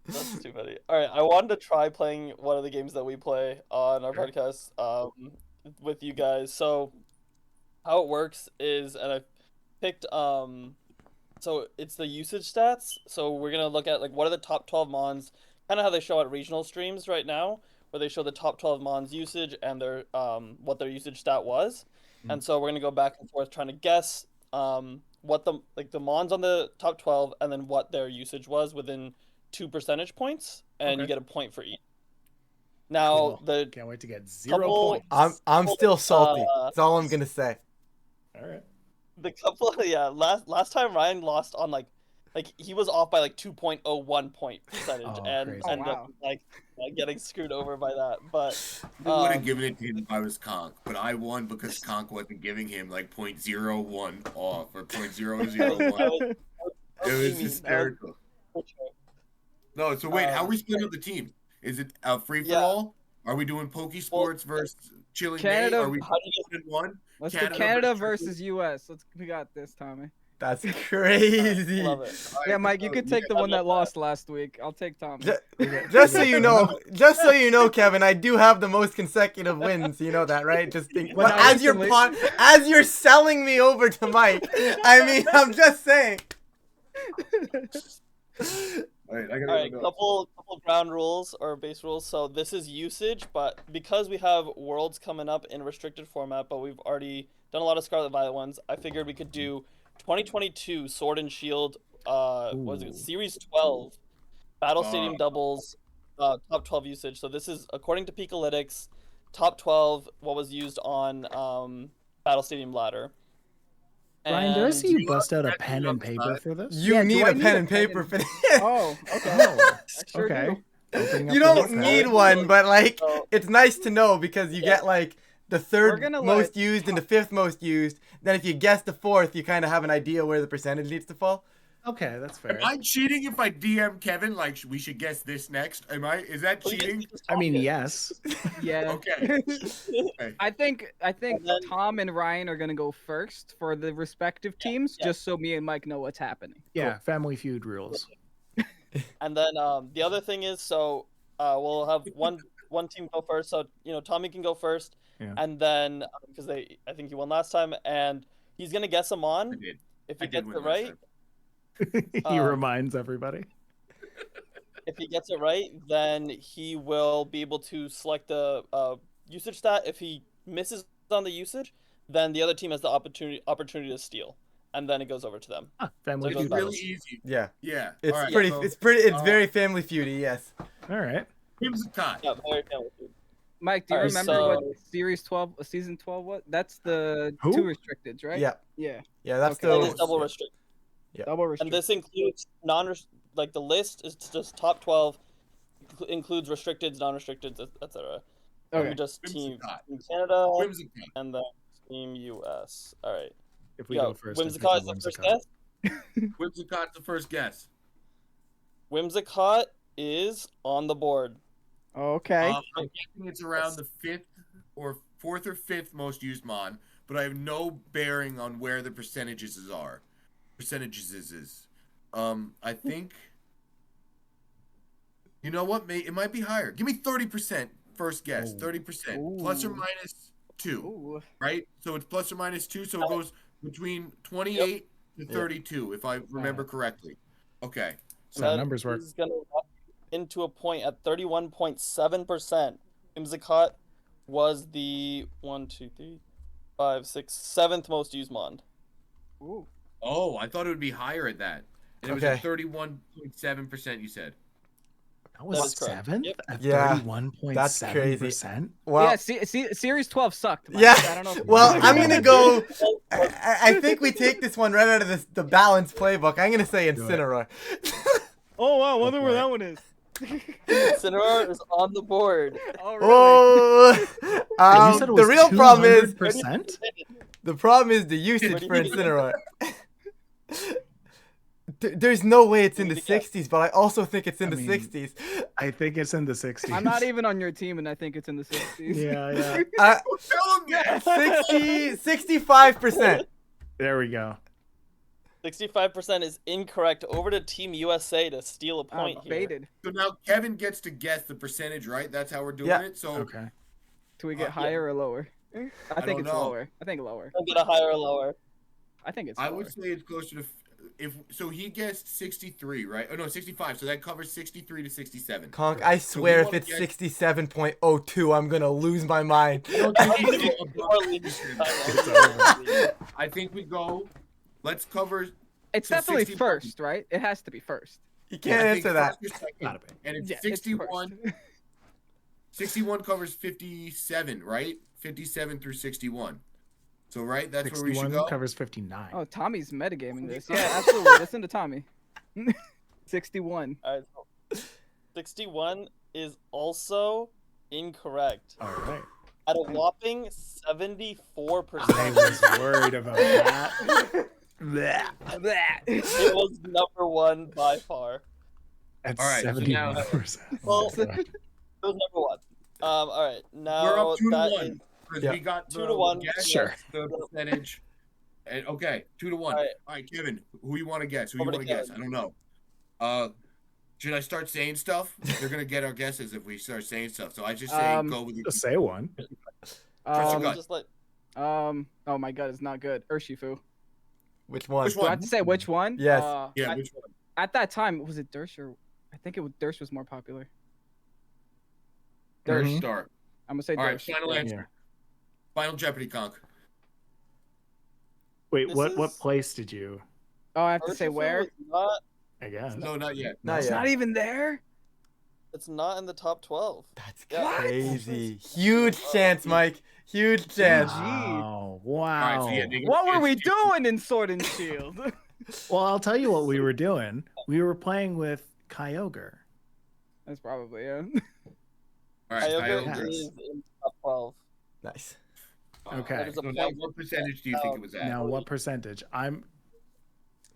That's too funny. All right, I wanted to try playing one of the games that we play on our podcast with you guys. So how it works is, and I picked so it's the usage stats. So we're gonna look at like what are the top 12 mons, kind of how they show at regional streams right now, where they show the top 12 mons usage and their what their usage stat was. And so we're gonna go back and forth trying to guess what the mons on the top 12 and then what their usage was within 2 percentage points, and you get a point for each. Now Cool. Can't wait to get 0 couple- points. I'm still salty. That's all I'm gonna say. All right. the couple last time Ryan lost on like he was off by like 2.01 point percentage and crazy. ended wow. up like getting screwed over by that. But I would have given it to him if I was Conk, but I won because Conk wasn't giving him like 0.01 off or 0.001. It was hysterical. No, so wait, how are we splitting up the team? Is it free for all? Are we doing Pokesports versus Chilling Neigh? Canada- Are we how do you doing one? Let's Canada do Canada versus- versus US. We got this, Tommy. That's crazy. love it. Yeah, Mike, you could take the one that lost last week. I'll take Tommy. Just so you know, Kevin, I do have the most consecutive wins. You know that, right? Just think. Well, But not as you're selling me over to Mike, I mean, I'm just saying. All right, I gotta All right, go. couple ground rules or base rules. So this is usage, but because we have worlds coming up in restricted format, but we've already done a lot of Scarlet Violet ones, I figured we could do 2022 Sword and Shield. What was it? Series 12, Battle Stadium doubles, top 12 usage. So this is according to Peakalytics, top 12 what was used on Battle Stadium ladder. Ryan, did I And- see you bust out a pen and paper for this? You Yeah, do need I a need pen a and pen paper and- for this. Oh, okay. Oh, Sure okay. do. Opening up You the don't list need now. one, but like So- it's nice to know because you get like the third gonna most let- used and the fifth most used. Then if you guess the fourth, you kind of have an idea where the percentage needs to fall. Okay, that's fair. Am I cheating if I DM Kevin like we should guess this next? Is that cheating? I mean, yes. Yeah. Okay. I think And then- Tom and Ryan are gonna go first for the respective teams, just so me and Mike know what's happening. Yeah, Family Feud rules. And then the other thing is, so we'll have one team go first. So Tommy can go first, Yeah. and then because I think he won last time, and he's gonna guess them I on. did. If I he did gets win it last right, time. He reminds everybody. if he gets it right, then he will be able to select the usage stat. If he misses on the usage, then the other team has the opportunity to steal, and then it goes over to them. Ah, Family So it It's goes Feud back. really rules. easy. Yeah, Yeah. it's All right, pretty. so, It's very family feudy. Yes. All right. Whimsicott. Yeah, very family food. Mike, do you Alright, remember so- what season 12 was? That's the Who? 2 restricted, right? Yeah. Yeah. Yeah, that's Okay. That the is double restrict. Double And restricted. this includes the list is just top 12, includes restricted, non-restricted, etc. Okay. We just team Whimsicott. Canada Whimsicott. and then team US. All right. If we Yo, go first, I think Whimsicott is we're the first Whimsicott. guess. Whimsicott's the first guess. Whimsicott is on the board. Okay. I'm guessing it's around the fourth or fifth most used mon, but I have no bearing on where the percentages are. I think. You know what? It might be higher. Give me 30% first guess. 30%. Plus or Ooh. minus 2. Ooh. Right? So it's plus or minus 2, so it goes between 28 to 32, if I remember correctly. Okay. So how numbers work. Is going to into a point at 31.7%. Whimsicott was the 7th most used mon. Ooh. Oh, I thought it would be higher at that. And it was Okay. at 31.7%, you said. That was That is correct. 7th? Yep. At Yeah, 31.7%? Well, Yeah, series 12 sucked. Mike. yeah. I don't know. If Well, I'm gonna go. I think we take this one right out of the balance playbook. I'm gonna say Incineroar. Oh wow, wonder where that one is. Incineroar is on the board. Oh, really? Oh, You said it was the real problem is 200%? the problem is the usage for Incineroar. There's no way it's in the 60s, but I also think it's in the 60s. I think it's in the 60s. I'm not even on your team, and I think it's in the 60s. Yeah. Tell him that. 65%. There we go. 65% is incorrect. Over to Team USA to steal a point here. Baited. So now Kevin gets to guess the percentage, right? That's how we're doing it. So Okay. Do we get higher or lower? I think it's lower. I think lower. I'll get a higher or lower. I think it's I lower. would say it's closer to so he guessed 63, right? Oh no, 65. So that covers 63 to 67. Conk, I swear if it's 67.02, I'm gonna lose my mind. I think we go. Let's cover. It's so definitely 60 first, right? It has to be first. You can't answer that. And it's Yeah, 61. It's 61 covers 57, right? 57 through 61. So right, that's where we should 61 go. covers 59. Oh, Tommy's metagaming this. Yeah, absolutely. Listen to Tommy. 61. All right, so 61 is also incorrect. All right. At a whopping 74%. I was worried about that. It was number one by far. At All right, so 71%. Well, it was number one. All right, now We're up 2 to that 1 is- because we got 2 to 1. guess, Sure. the percentage. And, okay, 2 to 1. All All right, Kevin, who you want to guess? Who Over you to want to guess? I Kevin. don't know. Should I start saying stuff? They're gonna get our guesses if we start saying stuff. So I just say go with your. Just say one. Trust your gut. just like Oh my god, it's not good. Urshifu. Which one? Which Do I have to say which one? Yes. Yeah, which one? At that time, was it Dursh or I think Dursh was more popular. First Mhm. start. I'm gonna say All right, Dursh. final Yeah. answer. Final Jeopardy, Conk. Wait, This what is- place did you? Oh, I have to say Urshifu where? is not, I guess. No, not yet. Not It's yet. not even there. it's not in the top 12. That's Yeah. crazy. Huge chance, Mike. Huge chance. Wow. Wow. All right, so yeah, they- What were we it's- doing in Sword and Shield? Well, I'll tell you what we were doing. We were playing with Kyogre. That's probably yeah. All right, Kyogre Kyogre. is in the top 12. Nice. Okay. That is a So now, point. what percentage do you think it was at? Now, what percentage?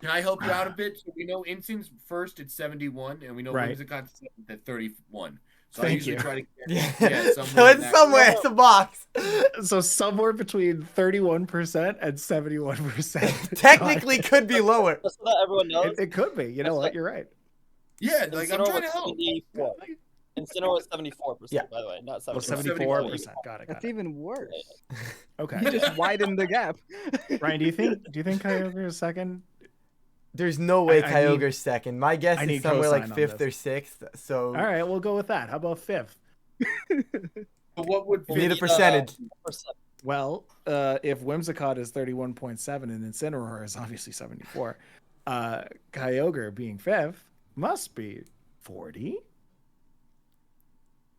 Can I help you out a bit? So we know Instin's first at 71, and we know Right. Whimsicott seventh at 31. So Thank I usually you. try to Yeah. somewhere So in it's that- somewhere. It's a box. So somewhere between 31% and 71%. Technically could be lower. Just so that everyone knows, It could be. You know what? You're right. Yeah, like I'm Incineroar trying to was help. 74. Incineroar is 74%, Yeah. by the way, not Oh, 74. 74%. Got it. That's Got it. even worse. Okay. You just widened the gap. Ryan, do you think Kyogre is second? There's no way I need- Kyogre's second. My guess I is need somewhere like cosign on 5th this. or 6th. So All right, we'll go with that. How about fifth? But what would we need a fit- percentage. Well, if Whimsicott is 31.7 and Incineroar is obviously 74, Kyogre being fifth must be 40.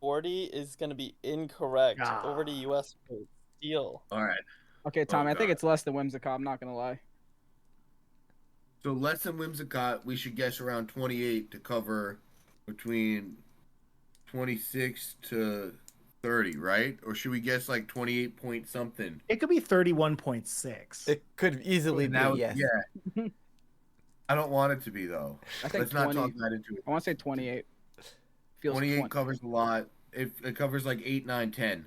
40 is going to be incorrect. Ah. Over to US for steal. All right. Okay, Tommy, I think God. it's less than Whimsicott. I'm not gonna lie. So less than Whimsicott, we should guess around 28 to cover between 26 to 30, right? Or should we guess like 28 point something? It could be 31.6. It could easily be, Now, yes. Yeah. I don't want it to be though. I think Let's not 20. talk that into it. I want to say 28. Feels 28 20. covers a lot. It covers like 8, 9, 10.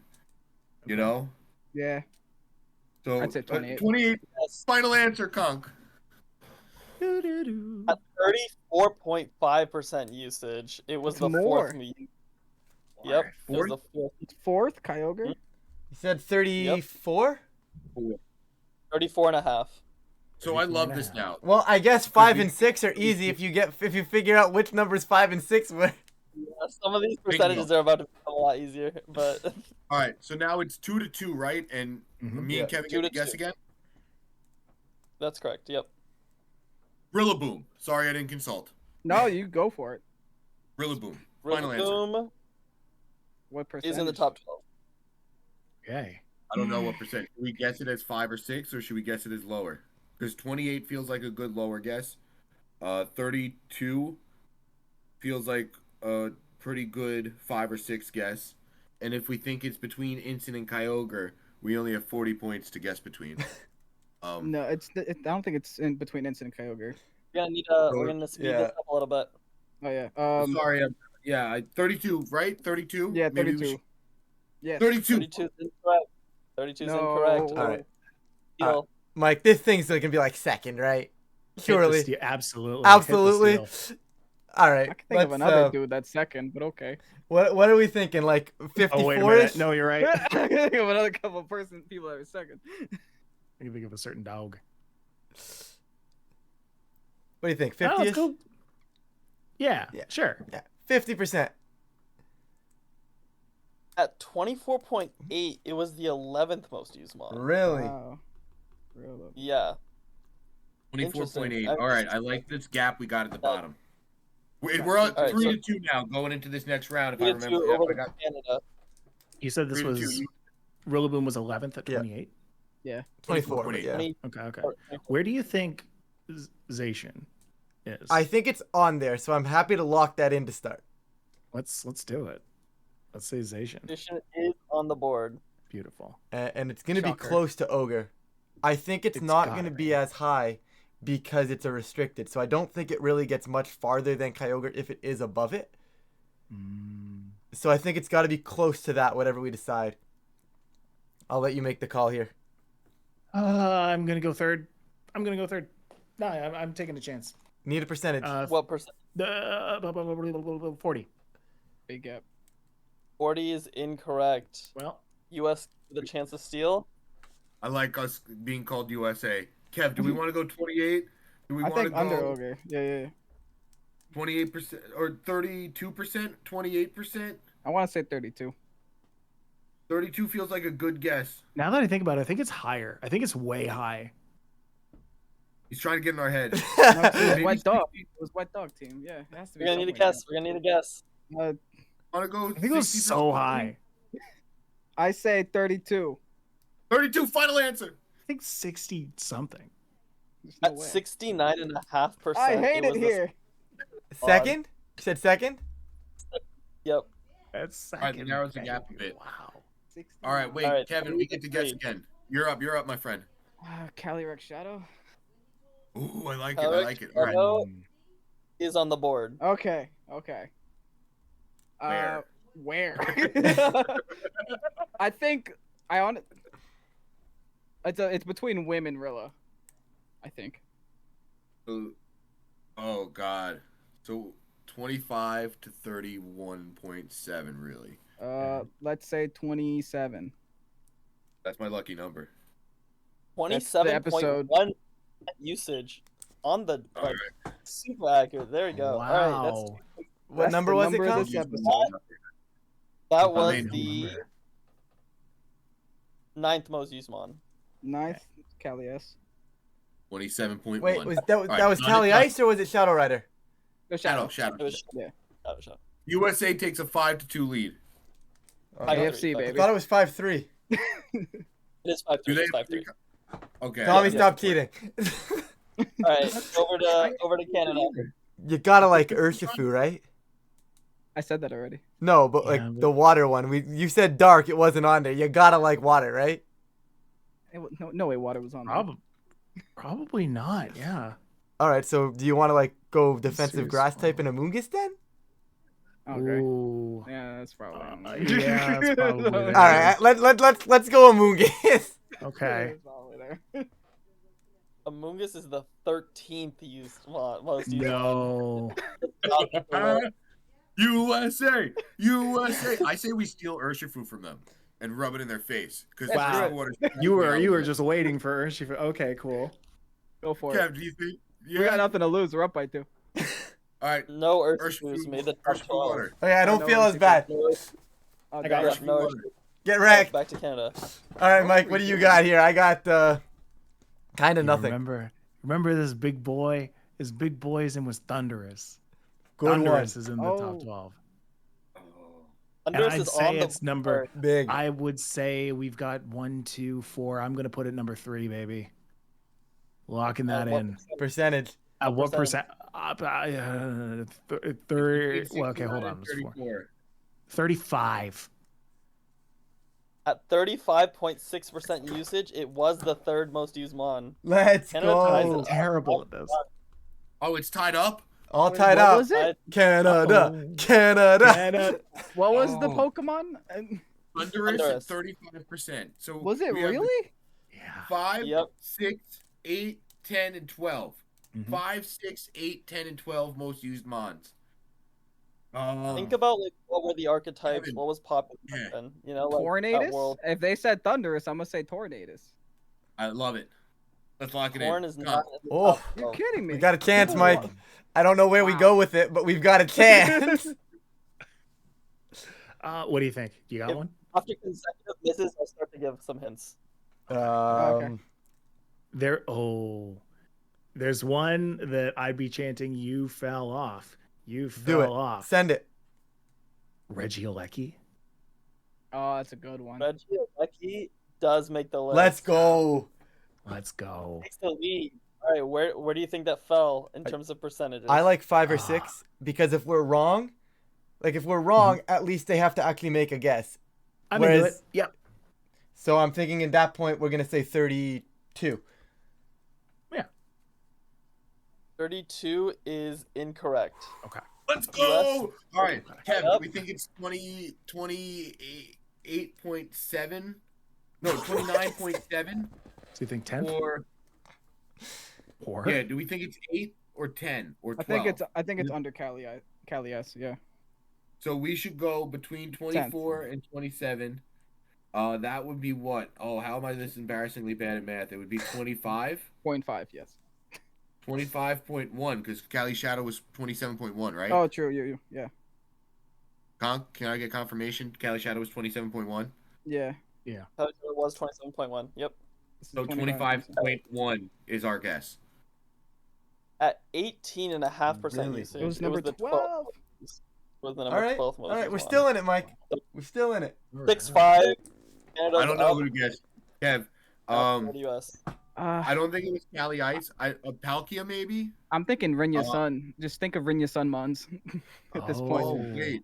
You know? Yeah. So I'd say 28. 28. Yes. Final answer, Conk. Doo-doo-doo. At 34.5% usage, it was It's the more. fourth meet. Yep, it was the fourth. Fourth, Kyogre. You said 34? 34.5. So I love this now. Well, I guess 5 and 6 are easy if you figure out which numbers 5 and 6 were. Yeah, some of these percentages are about to become a lot easier, but All right, so now it's 2 to 2, right? And Mhm. me and Yeah. Kevin 2 get to to guess 2. again. that's correct. Yep. Rillaboom. Sorry, I didn't consult. No, you go for it. Rillaboom. Final answer. Rillaboom What percentage? is in the top 12. Okay. I don't know what percent. Should we guess it as 5 or 6, or should we guess it as lower? Because 28 feels like a good lower guess. 32 feels like a pretty good 5 or 6 guess. And if we think it's between Incin and Kyogre, we only have 40 points to guess between. No, I don't think it's in between Instant and Kyogre. We're gonna speed this up a little bit. Oh yeah. Sorry. 32, right? 32. Yeah, Maybe 32. Yeah. 32. 32 is incorrect. 32 is incorrect. All right. Steal. Mike, this thing's gonna be like second, right? Surely. Absolutely. Absolutely. Hit the steal. All right. I can think of another dude that's second, but okay. What are we thinking? Like 54ish? Oh, wait a minute. No, you're right. I can think of another couple of people that are second. I can think of a certain dog. What do you think? Oh, 50ish? let's go. Yeah, Yeah. sure. Yeah. 50%. At 24.8, it was the 11th most used mod. Really? Wow. Really? Yeah. 24.8. Interesting. All right. I like this gap we got at the bottom. We're on All right, 3-2 now, going into this next round. If I 3-2 remember, Yep, over I got Canada. You said this 3-2. was Rillaboom was 11th at Yeah. 28. Yeah. 24. 24.8. Yeah. Okay. Where do you think Zacian is? I think it's on there, so I'm happy to lock that in to start. Let's do it. Let's say Zacian. Edition is on the board. Beautiful. And it's going to be Shocker. close to Ogre. I think it's not going to gotta be be. as high because it's a restricted. So I don't think it really gets much farther than Kyogre if it is above it. So I think it's got to be close to that, whatever we decide. I'll let you make the call here. I'm gonna go third. No, I'm taking a chance. Need a percentage. What percent? 40. Big gap. 40 is incorrect. Well, US with a chance to steal. I like us being called USA. Kev, do we want to go 28? Do we I want to think under go Ogre. Yeah. 28% or 32%? 28%? I want to say 32. 32 feels like a good guess. now that I think about it, I think it's higher. I think it's way high. He's trying to get in our head. No, it was Maybe Wet Dog. 60. It was Wet Dog team. Yeah, it has to be. We're gonna need a somewhere guess. We're gonna need a guess. there. Want to go? I think it was 60%? so high. I say 32. 32. Final answer. I think 60 something. There's no At way. 69.5%. I hate it here. Second? You said second? Yep. That's All right, second. that narrows the gap a bit. Wow. 60. All right, wait, All right, Kevin, we get to guess 3. again. You're up, my friend. Calyrex Shadow. Ooh, I like it. All right. Shadow is on the board. Okay. Where? I think it's between Wim and Rilla. I think. Oh God. So 25 to 31.7, really. Let's say 27. That's my lucky number. That's the episode. 27.1 usage on the All super accurate. There we go. All right, Wow. What That's number the was number it, of Con? this episode. that I was don't the remember. 9th most used mon. Ninth, Calius. 27.1. Wait, was All right, that was not Cali enough. Ice or was it Shadow Rider? The Shadow. It was Yeah. Shadow. USA takes a 5-2 lead. I got AFC, three. I baby. thought it was 5-3. It is 5-3. Do they? It's 5-3. Okay. Tommy, Yeah. stop cheating. All right, over to Canada. You gotta like Urshifu, right? I said that already. No, but like Yeah, but- the water one. You said dark, it wasn't on there. You gotta like water, right? No way water was on there. Probably not. Yeah. All right, so do you want to like go defensive Serious grass type one. in Amoongus then? Okay. Ooh. Yeah, that's probably. Yeah, that's probably there. All right, let's go Amoongus. Okay. It's probably there. Amoongus is the 13th most used No. mon. USA. I say we steal Urshifu from them and rub it in their face because Wow. You were just waiting for Urshifu. Okay, cool. Go for it. Kev, do you think? Yeah. We got nothing to lose. We're up by 2. All right. No Urshifu's Urshifu, made the top Urshifu 12. water. Okay, I don't No feel one's as bad. No, Oh, I got damn. yeah, no water. Urshifu. Get wrecked. Back to Canada. All right, Mike, what do you got here? I got kind of nothing. Remember this big boy? His big boy's name was Thunderous. Good one. Thunderous is in the Oh. top 12. And Thunderous I'd is say on the it's number. board. Big. I would say we've got 1, 2, 4. I'm gonna put it number 3, baby. Locking that What in. Percentage. At what percentage? percent? 30. Well, okay, hold on. 35. At 35.6% usage, it was the third most used mon. Let's Canada ties it go. up. Terrible at this. Oh, it's tied up. All tied What up. was it? Canada. Uh-oh. Canada. What was the Oh. Pokemon? Thunderous at Thunderous. 35%. So Was it we have really? Yeah. 5, Yep. 6, 8, 10, and 12. Mhm. 5, 6, 8, 10, and 12 most used mons. Think about like what were the archetypes, Kevin. what was popular Yeah. back then, you know, like at Tornadus? World. If they said Thunderous, I'm gonna say Tornadus. I love it. Let's lock it Corn in. is Come. not in the Oh. top You're 12. kidding me. We got a chance, Good Mike. one. I don't know where we Wow. go with it, but we've got a chance. What do you think? You got If- one? After consecutive misses, I'll start to give some hints. um, There's one that I'd be chanting. You fell off. You do it. fell off. Send it. Regieleki. Oh, that's a good one. Regieleki does make the list. Let's go. Let's go. Takes the lead. All right, where do you think that fell in terms of percentages? I like 5 or 6 because if we're wrong, at least they have to actually make a guess. I'm into it. Whereas- Yep. So I'm thinking at that point we're gonna say 32. 32 is incorrect. Okay. Let's go. All right, Kev, Yep. we think it's 28.7. No, 29.7. So you think 10? Or Or yeah, do we think it's 8 or 10 or 12? I think it's under Cali S, yeah. So we should go between 24 and 27. That would be what? Oh, how am I this embarrassingly bad at math? It would be 25. 0.5, yes. 25.1 because Cali Shadow was 27.1, right? Oh, true. Yeah. Can I get confirmation? Cali Shadow was 27.1. Yeah. It was 27.1. Yep. So 25.1 is our guess. At 18.5% Really? usage. It was number the 12. Was the All number right. 12 All most right, we're used still mon. in it, Mike. We're still in it. 6-5. Canada's I don't know up. who to guess. Kev, US. I don't think it was Cali Ice. Palkia maybe. I'm thinking Rinya Uh, Sun. Just think of Rinya Sun Mons at this Oh point. wait.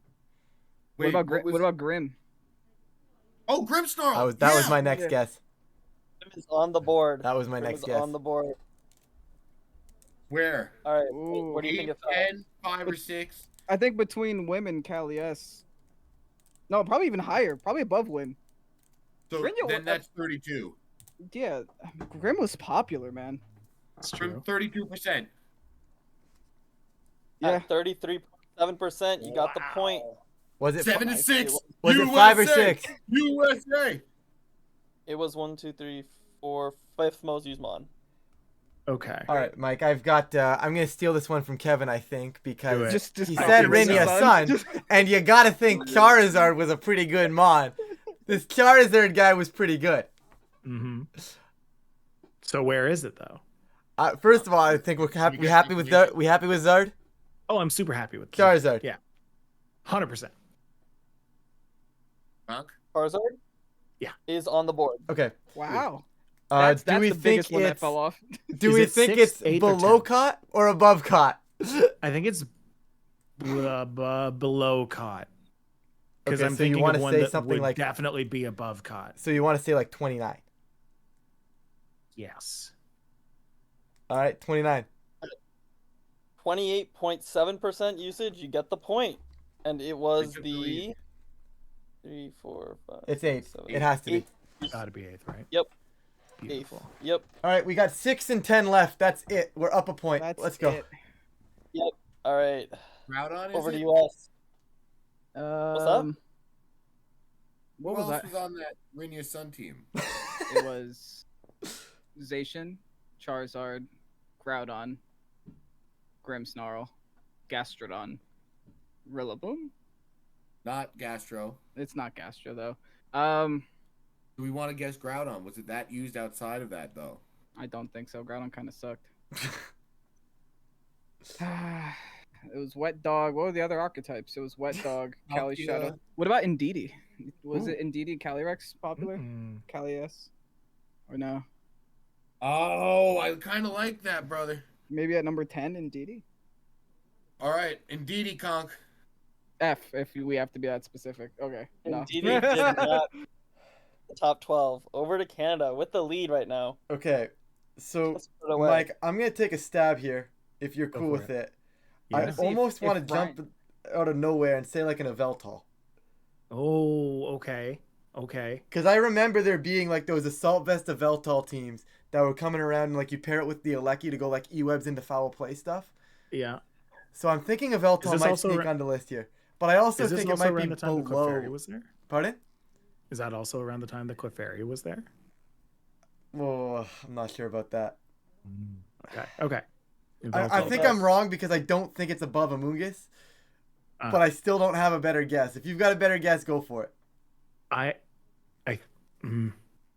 What about Grim? Oh, Grimmsnarl. That was my next Yeah. guess. Grim is on the board. That was my Grim next is guess. on the board. Where? All right. Ooh. Where do you 8, think it fell? 10, 5, or 6. I think between Wim and Cali S. No, probably even higher. Probably above Wim. So Rinya, then that's 32. Yeah, Grim was popular, man. It's From true. 32%. Yeah. At 33.7%, you got the point. Was it 7 to Nice. 6. Was it USA! 5 or 6? USA. It was 1, 2, 3, 4, 5th most used mon. Okay. All right, Mike. I've got. I'm gonna steal this one from Kevin, I think, Do because it. Just he I said think so. Rinya Sun, and you gotta think Charizard was a pretty good mon. This Charizard guy was pretty good. Mm-hmm. So where is it though? First of all, I think we happy with Zard. Oh, I'm super happy with Charizard. Yeah. 100%. Monk? Charizard? Yeah. Is on the board. Okay. wow. Do That's we the think biggest one that it's fell off. do Is we it think 6, it's 8, or below 10? caught or above caught? I think it's below caught. Because Okay, I'm so you thinking wanna of one say that something would like- definitely be above caught. So you want to say like 29? Yes. All right, 29. 28.7% usage, you get the point. And it was Take the the lead. 3, 4, 5. It's 8. 7, It has to be. 8. Gotta be 8th, right? Yep. Beautiful. 8th. Yep. All right, we got 6 and 10 left. That's it. We're up a point. That's Let's go. it. All right. Groudon, is Over it? to US. What Who was else that? was on that Rinya Sun team? It was Zacian, Charizard, Groudon, Grimmsnarl, Gastrodon, Rillaboom. Not Gastro. It's not Gastro though. Do we want to guess Groudon? Was it that used outside of that though? I don't think so. Groudon kind of sucked. It was Wet Dog. What were the other archetypes? It was Wet Dog, Cali Palkia. Shadow. What about Indeedee? Was Ooh. it Indeedee Calyrex popular? Mm. Cali S? Or no? Oh, I kind of like that, brother. Maybe at number 10 Indeedee? All right, Indeedy Conk. F if we have to be that specific. Okay. No. Indeed, he did not. The top 12 over to Canada with the lead right now. Okay, so Let's put it away. Mike, I'm gonna take a stab here if you're Go cool for with it. it. Yeah. I almost want to Brian- jump out of nowhere and say like an Eveltal. Oh, okay. Okay. Because I remember there being like those Assault Vest Eveltal teams that were coming around and like you pair it with the Alecki to go like E-webs into foul play stuff. Yeah. So I'm thinking Is Eveltal this might also sneak ra- on the list here. But I also Is this think it also might around be the time the Clefairy below. was there? Pardon? Is that also around the time the Clefairy was there? Oh, I'm not sure about that. Okay. Okay. I think I'm wrong because I don't think it's above Amoonguss. But I still don't have a better guess. If you've got a better guess, go for it.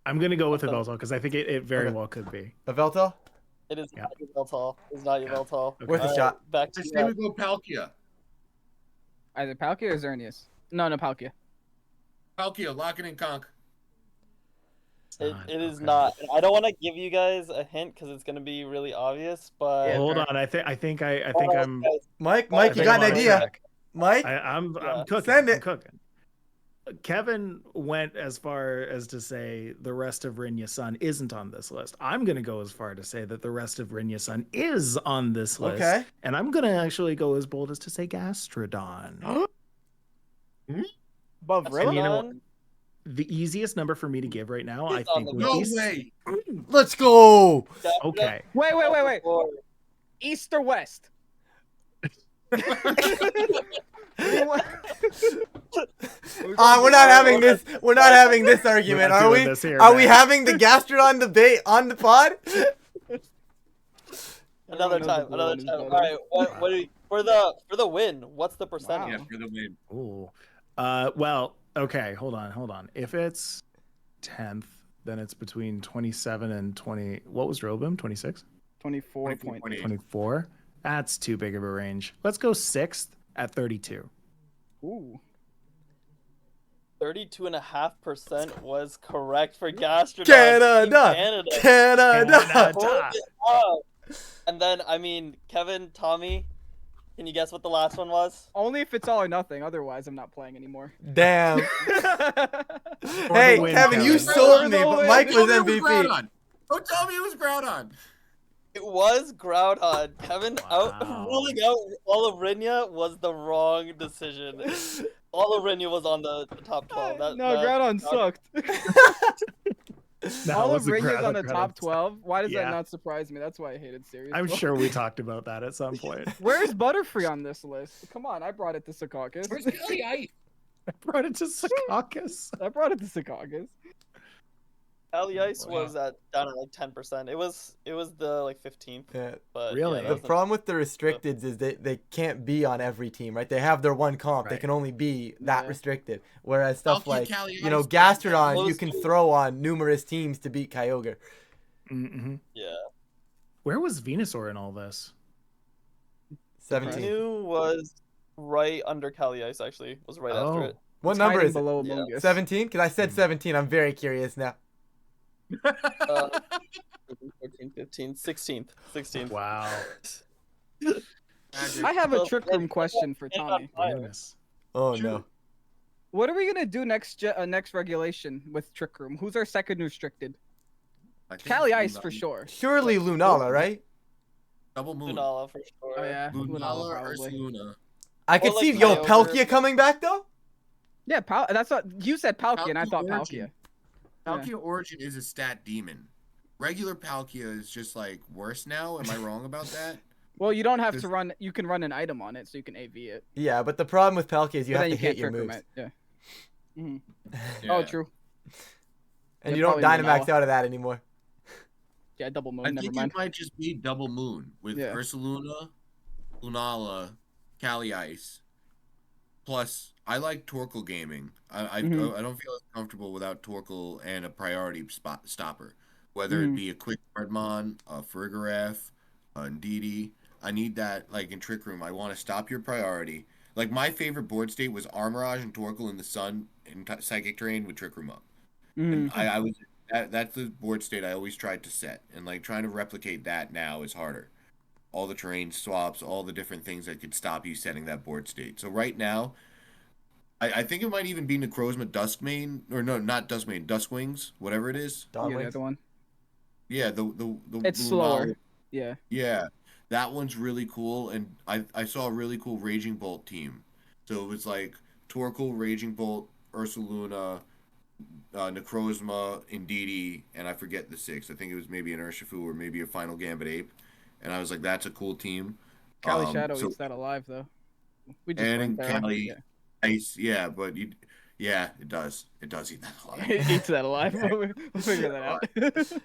I'm gonna go with Yveltal because I think it very Okay. well could be. Eveltal? It is Yeah. not Yveltal. It's not Yveltal. Okay. Worth a shot. Back I to say we go Palkia. Either Palkia or Xerneas. No, Palkia. Palkia, lock it in, Conk. It is Okay. not. And I don't want to give you guys a hint because it's gonna be really obvious. But Yeah, Hold fair. on. I think I'm. Mike, I you think got an I'm on idea? track. Mike? I'm Yeah. cooking. Send it. I'm cooking. Kevin went as far as to say the rest of Rinya's Sun isn't on this list. I'm going to go as far to say that the rest of Rinya's Sun is on this list. Okay. And I'm going to actually go as bold as to say Gastrodon. Above That's And you know Ron. The easiest number for me to give right now, I It's on think, the would No be... way. Let's go! Okay. Wait. East or West? We're not having this. We're not having this argument, not are we? doing this here, Are we man. having the Gastrodon debate on the pod? Another Everyone knows time. the blue Another one is time. better. All right. What do you, for the win? What's the percentage? Yeah, for the win. Ooh. Well, okay, hold on. If it's 10th, then it's between 27 and 20. What was Robim? 26? 24.8. 24? That's too big of a range. Let's go 6th at 32. Ooh. 32.5% was correct for Gastrodon. Canada! Canada. Canada! Hold it up. And then, I mean, Kevin, Tommy, can you guess what the last one was? Only if it's all or nothing. Otherwise, I'm not playing anymore. Damn. For Hey, the win, Kevin, you Kevin. sold me, but win. Mike was Tell me it was MVP. Groudon. Don't tell me it was Groudon. It was Groudon. Kevin Wow. ruling out all of Rinya was the wrong decision. All of Rinya was on the top 12. Groudon sucked. No, All it of wasn't Rinya's on the Groudon. top 12. Why does Yeah. that not surprise me? That's why I hated series. I'm sure we talked about that at some point. Where's Butterfree on this list? Come on, I brought it to Secaucus. Where's Kelly Ice? I brought it to Secaucus. I brought it to Secaucus. Alley Ice Wow. was down at like 10%. It was the like 15th. Yeah. But Really? yeah, that The was problem with the restricteds is they can't be on every team, right? They have their one comp. They Right. can only be that Yeah. restricted. Whereas stuff Palkia, like, Cali you know, Ice, Gastrodon, you Those can two- throw on numerous teams to beat Kyogre. Mm-hmm. Yeah. Where was Venusaur in all this? 17. New was right under Cali Ice, actually. Was right after it. What It's number hiding is it? below Yeah. Amoonguss. 17? Because I said 17. I'm very curious now. 14, 15, 16th. 16th. Wow. Magic. I have a Well, trick room question for Tommy. Goodness. Oh, Shoot. no. What are we gonna do next regulation with trick room? Who's our second restricted? I think Cali it's Ice for Lunala. sure. Surely Lunala, right? Double Moon. Lunala for sure. Oh yeah, Lunala Lunala or probably. Ursaluna. I could Or see, like yo, Kyogre. Palkia coming back, though? Yeah, that's what you said. Palkia, and I Palkia thought Origin. Palkia. Palkia Origin is a stat demon. Regular Palkia is just like worse now. Am I wrong about that? Well, you don't have This- to run. You can run an item on it, so you can AV it. Yeah, but the problem with Palkia is you But have then to you hit can't your trick room moves. it. Yeah. Mhm. Yeah. Oh, true. And Yeah, you don't probably Dynamax Lunala. out of that anymore. Yeah, double moon. I Never think mind. it might just be Double Moon with Yeah. Ursaluna, Lunala, Cali Ice. Plus, I like Torkoal gaming. I Mhm. don't feel as comfortable without Torkoal and a priority spot stopper. Whether Mhm. it be a quick Hardmon, a Farigiraf, a Ndidi. I need that, like in Trick Room. I want to stop your priority. Like, my favorite board state was Armorage and Torkoal in the Sun and Psychic Terrain with Trick Room up. And Mhm. I was that's the board state I always tried to set, and like trying to replicate that now is harder. all the terrain swaps, all the different things that could stop you setting that board state. So right now, I think it might even be Necrozma Duskmane, or no, not Duskmane, Duskwings, whatever it is. Yeah, Dawn the Wings. other one. Yeah, the It's blue slower. Mal- Yeah. Yeah, that one's really cool, and I saw a really cool Raging Bolt team. So it was like Torkoal, Raging Bolt, Ursaluna, Necrozma, Indeedee, and I forget the sixth. I think it was maybe an Urshifu or maybe a Final Gambit Ape. And I was like, that's a cool team. Cali Shadow So eats that alive though. We just and went in there. Cali, Ice, yeah, but yeah, it does. It does eat that a lot. It eats that alive. We'll figure that out.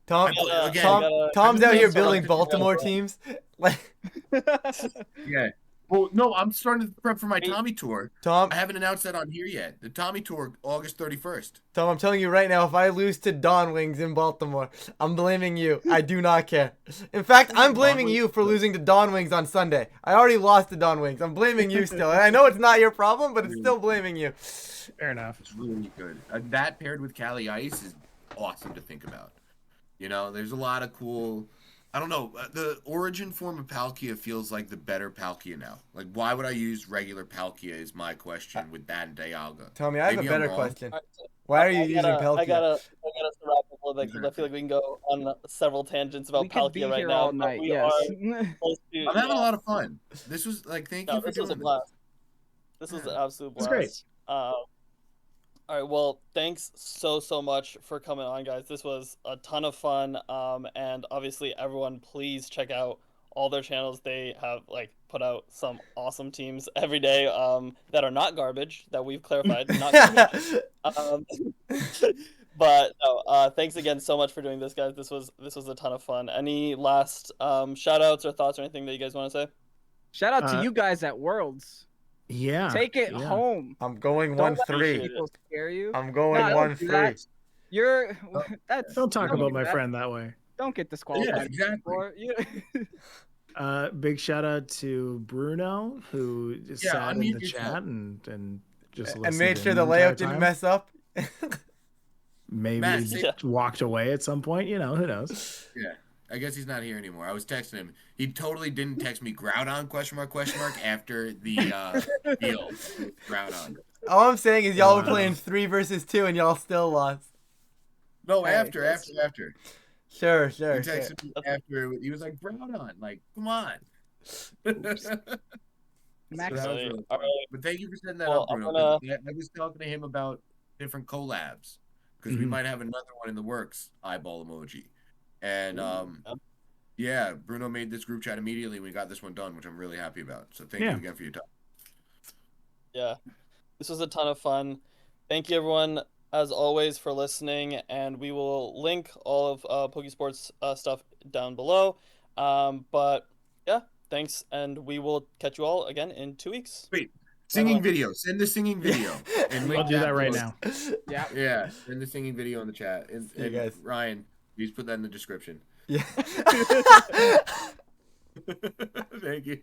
Tom, Again, Tom's out here Sorry, building I'm Baltimore teams. Like, Yeah. Well, no, I'm starting to prep for my Hey. Tommy tour. Tom, I haven't announced that on here yet. The Tommy tour, August 31st. I'm telling you right now, if I lose to Dawn Wings in Baltimore, I'm blaming you. I do not care. In fact, I'm blaming you for losing to Dawn Wings on Sunday. I already lost to Dawn Wings. I'm blaming you still. And I know it's not your problem, but it's still blaming you. Fair enough. It's really good. That paired with Cali Ice is awesome to think about. You know, there's a lot of cool. I don't know. The origin form of Palkia feels like the better Palkia now. Like, why would I use regular Palkia is my question with that and Dialga. Tell me, I have Maybe a I'm better wrong. Why are you using Palkia? I gotta wrap up a little bit because I feel like we can go on several tangents about We could be Palkia right here now. all but night. we Yes. are close to, I'm having a lot of fun. This was like, thank you for this was a doing blast. This was an absolute It's blast. great. All right, well, thanks so much for coming on, guys. This was a ton of fun. And obviously, everyone, please check out all their channels. They have put out some awesome teams every day. That are not garbage. That we've clarified, not garbage. But no, thanks again so much for doing this, guys. This was a ton of fun. Any last shout outs or thoughts or anything that you guys want to say? Shout out to you guys at Worlds. Yeah. Take it yeah. home. I'm going Don't let 1-3. people scare you. I'm going Nah, don't do 1-3. that. You're that's Don't talk don't about do my that. friend that way. Don't get disqualified. Yeah, exactly. For, you... Big shout out to Bruno who just sat in unmute the yourself. chat and just And listened made in sure the entire layout didn't time. mess up. Maybe Matt, he yeah. walked away at some point. You know, who knows? Yeah, I guess he's not here anymore. I was texting him. He totally didn't text me Groudon question mark after the deal with Groudon. All I'm saying is y'all were Wow. playing 3 versus 2 and y'all still lost. No, Hey, after. Sure. He texted me after. He was like, Groudon, like, come on. Max, So that was really fun. All right. But thank you for setting that Well, up, Bruno. I'm 'Cause I was talking to him about different collabs because we Mhm. might have another one in the works. Eyeball emoji, and Ooh. yeah, Bruno made this group chat immediately. We got this one done, which I'm really happy about. So thank you Yeah. again for your time. Yeah, this was a ton of fun. Thank you, everyone, as always, for listening, and we will link all of Pokesports stuff down below. But yeah, thanks, and we will catch you all again in 2 weeks. Wait, singing Bye-bye. video. Send the singing video. And I'll link do that right below. now. yeah. Yeah, send the singing video in the chat. And, See you and guys. Ryan, please put that in the description. Yeah. Thank you.